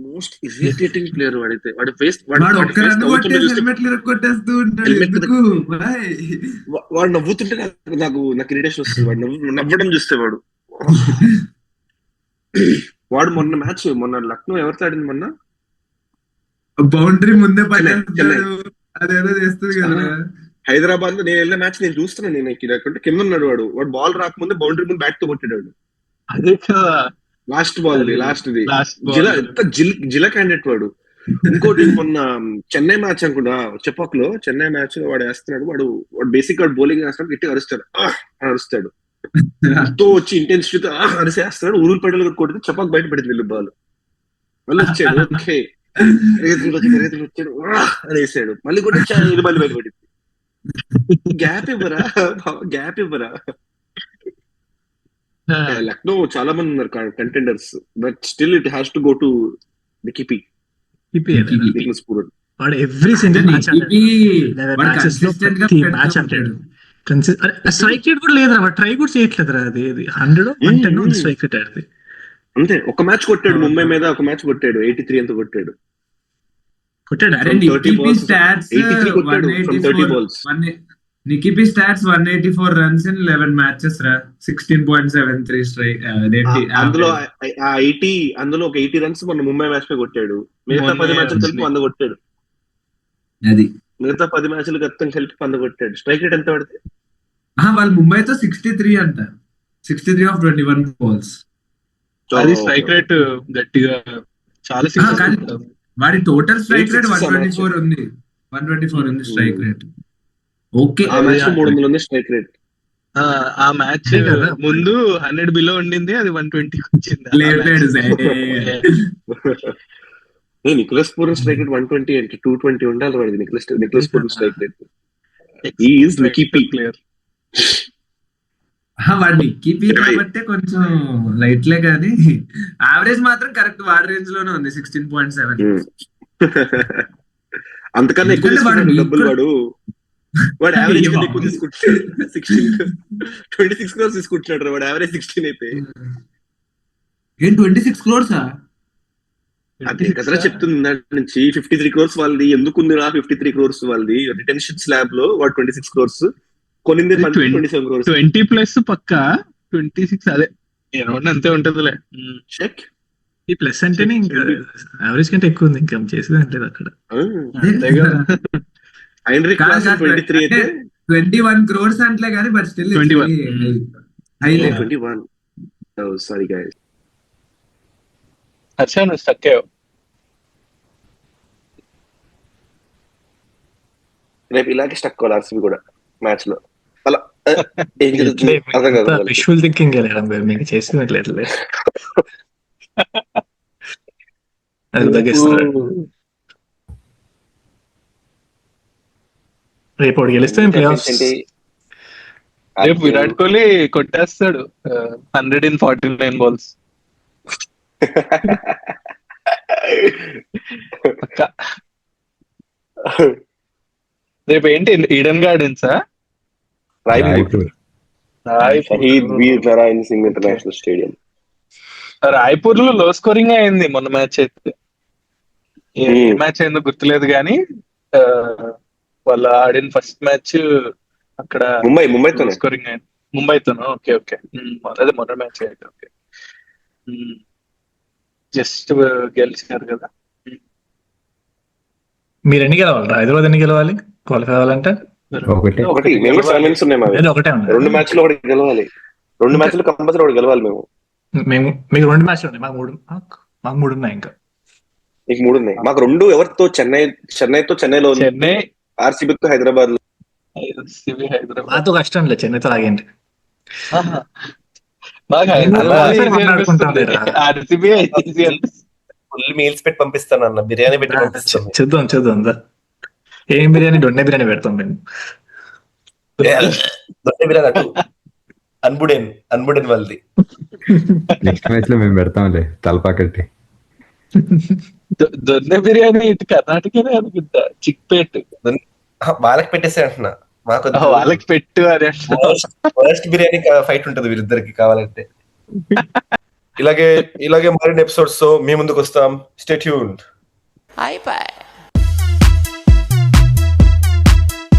Most irritating player వాడైతే. వాడి ఫేస్ వాడు ఒక్క రన్ కొట్టేసి హెల్మెట్లు కొట్టేస్తూ ఉంటాడు. ఎందుకు వాడు నవ్వుతుంటే నాకు ఇరిటేషన్ వస్తుంది. వాడు నవ్వడం చూస్తే వాడు మొన్న లక్నో ఎవరితో ఆడింది మొన్న బౌండరీ ముందే పట్టేస్తాడు, అదేదో చేస్తుంది కదా. హైదరాబాద్ లో నేను వెళ్ళిన మ్యాచ్ నేను చూస్తున్నాను. నేను కింద ఉన్నాడు వాడు బాల్ రాకముందే బౌండరీ ముందు బ్యాట్ తో కొట్టాడు. అదే కదా లాస్ట్ ఎంత జిల క్యాండిడేట్ వాడు. ఇంకోటి మొన్న చెన్నై మ్యాచ్ అనుకుంటా, చెపాక్ లో చెన్నై మ్యాచ్ వాడు వేస్తున్నాడు. వాడు బేసిక్ వాడు బౌలింగ్ వేస్తాడు, గట్టిగా అరుస్తాడు తో వచ్చి ఇంటెన్సిటీతో అరిసేస్తున్నాడు. ఊరులు పెడలు కొడితే చెపాక్ బయట పడింది బాల్. మళ్ళీ వచ్చాడు, ఓకే రైతులు వచ్చాడు అని వేసాడు. మళ్ళీ కొట్టించాడు, ఇది మళ్ళీ బయట పడింది. గ్యాప్ ఇవ్వరా. లక్నో చాలా మంది ఉన్నారు contenders, but still it has to go to Nicky P. వాడు ఎవ్రీ సింగిల్ మ్యాచ్ ఆడాడు. స్ట్రైక్ రేట్ కూడా లేదురా, వాడు ట్రై కూడా చేయట్లేదురా. అది 100 110 స్ట్రైక్ రేట్ ఆడితే అంతే. ఒక మ్యాచ్ కొట్టాడు ముంబై మీద, ఒక మ్యాచ్ కొట్టాడు 83 ఎంత కొట్టాడు. నిఖిపి స్టాట్స్ 184 runs in 11 matches రా, 16.73 strike అందులో ఒక 80 runs మొన్న ముంబై మ్యాచ్ లో కొట్టాడు. మిగతా 10 మ్యాచ్లు కలిపి 100 కొట్టాడు. అది మిగతా 10 మ్యాచ్లు గతం కలిపి 100 కొట్టాడు. స్ట్రైక్ రేట్ ఎంత పడితే వాళ్ళు ముంబైతో 63 అంట, 63 of 21 balls. అది స్ట్రైక్ రేట్ గట్టిగా చాలా. వాడి టోటల్ స్ట్రైక్ రేట్ 124 ఉంది. 124 ఉంది స్ట్రైక్ రేట్. ఓకే, ఆ మ్యాచ్ 300 ఉంది స్ట్రైక్ రేట్. ఆ మ్యాచ్ ముందు 100 బిలో ఉండింది, అది 120 వచ్చింది. నికోలస్ పూరన్ స్ట్రైక్ రేట్ 120 అంటే 220 ఉండాలి వాడిది. Nicholas Pooran strike rate is Nicky P player. వాడు నిఖిపి కాబట్టి కొంచెం లైట్లే కానీ యావరేజ్ మాత్రం కరెక్ట్ వాడి రేంజ్ లోనే ఉంది, 16.7. అంతకన్నా ఎక్కువ డబ్బులు వాడు యావరేజ్ ఎక్కువ తీసుకుంటాడు. 26 crores తీసుకుంటున్నాడు వాడు. యావరేజ్ 16 అయితే 26 crores. అదే కదరా చెప్తుంది నుంచి. 53 crores వాళ్ళది. ఎందుకుంది 53 crores వాళ్ళది? రిటెన్షన్ స్లాబ్ లో వాడు 26 crores కొనింది 27 crores. 20+ పక్క 26 అదే అంతే ఉంటదిలే. చెక్ ఈ ప్లస్ అంటేనే ఇంకా యావరేజ్ కంటే ఎక్కువ ఉంది, ఇంకా చేసేది అంటే అక్కడ. హైన్రిక్ 23 అయితే 21 crores అంటలే కానీ బట్ స్టిల్ 21. Sorry guys. అచ్చా నువ్వు స్టక్ అయ్యావు. రేపు ఇలాగే స్టక్ అవ్వాలి ఆర్సీబీ కూడా మ్యాచ్ లో. అలా ఏం జరుగుతుంది అర్థం కాదు. విజువల్ థింకింగ్ మీకు చేసినట్లేదు. అది తగ్గిస్తారు. రేపు గెలిస్తే రేపు విరాట్ కోహ్లీ కొట్టేస్తాడు 100 in 49 balls. రేపు ఏంటి ఈడెన్ గార్డెన్సా? రాయ్పూర్. షహీద్ వీర్ నారాయణ్ సింగ్ ఇంటర్నేషనల్ స్టేడియం. రాయ్పూర్ లో లో స్కోరింగ్ అయింది మొన్న మ్యాచ్ అయితే. ఏ Hmm. మ్యాచ్ అయిందో గుర్తులేదు కానీ వాళ్ళు ఆడిన ఫస్ట్ మ్యాచ్ అక్కడ ముంబైతోనే. స్కోరింగ్ అయింది. ముంబైతోనా? Okay okay. అదే మొన్న మ్యాచ్ అయితే ఓకే. జస్ట్ గెలిచినారు కదా. మీరు ఎన్ని గెలవాలి? హైదరాబాద్ ఎన్ని గెలవాలి క్వాలిఫై అవ్వాలంటే? ఒకటే. ఒకటి మేము కూడా 7 wins ఉన్నాయి మావి. ఏదో ఒకటే ఉంది. 2 మ్యాచ్లు ఒకటి గెలవాలి. 2 మ్యాచ్లు కంపల్సరీ ఒకటి గెలవాలి మేము. మీకు 2 మ్యాచ్లు ఉన్నాయి, మాకు 3 ఉన్నాయి ఇంకా. నీకు 3 ఉన్నాయి, మాకు 2 ఎవరితో? చెన్నైలో ఉంది. చెన్నై, ఆర్సీబీతో హైదరాబాద్ లో. హైదరాబాద్. మాతో కష్టం లేదు, చెన్నైతో లాగేంటి. ఫుల్ మీల్స్ పెట్టి పంపిస్తాను అన్న, బిర్యానీ పెట్టి పంపిస్తాను. చూద్దాం ఏం బిర్యానీ? దొండ బిర్యానీ పెడతాం మేము. దొడ్డ బిర్యానీ అటు అన్బుడెన్ వాళ్ళది. నెక్స్ట్ మ్యాచ్ లో మేము పెడతాంలే తలపాకట్టి. దొన్నె బిర్యానీ ఇటు కర్ణాటకనే అనుకుంటా, చిక్పేట్. వాళ్ళకి పెట్టేసే అంటున్నా, మాకు వాళ్ళకి పెట్టు అని. ఫస్ట్ బిర్యానీ ఫైట్ ఉంటది వీరిద్దరికి కావాలంటే. ఇలాగే మరిన్ని ఎపిసోడ్స్ తో మీ ముందుకు వస్తాం. Stay tuned.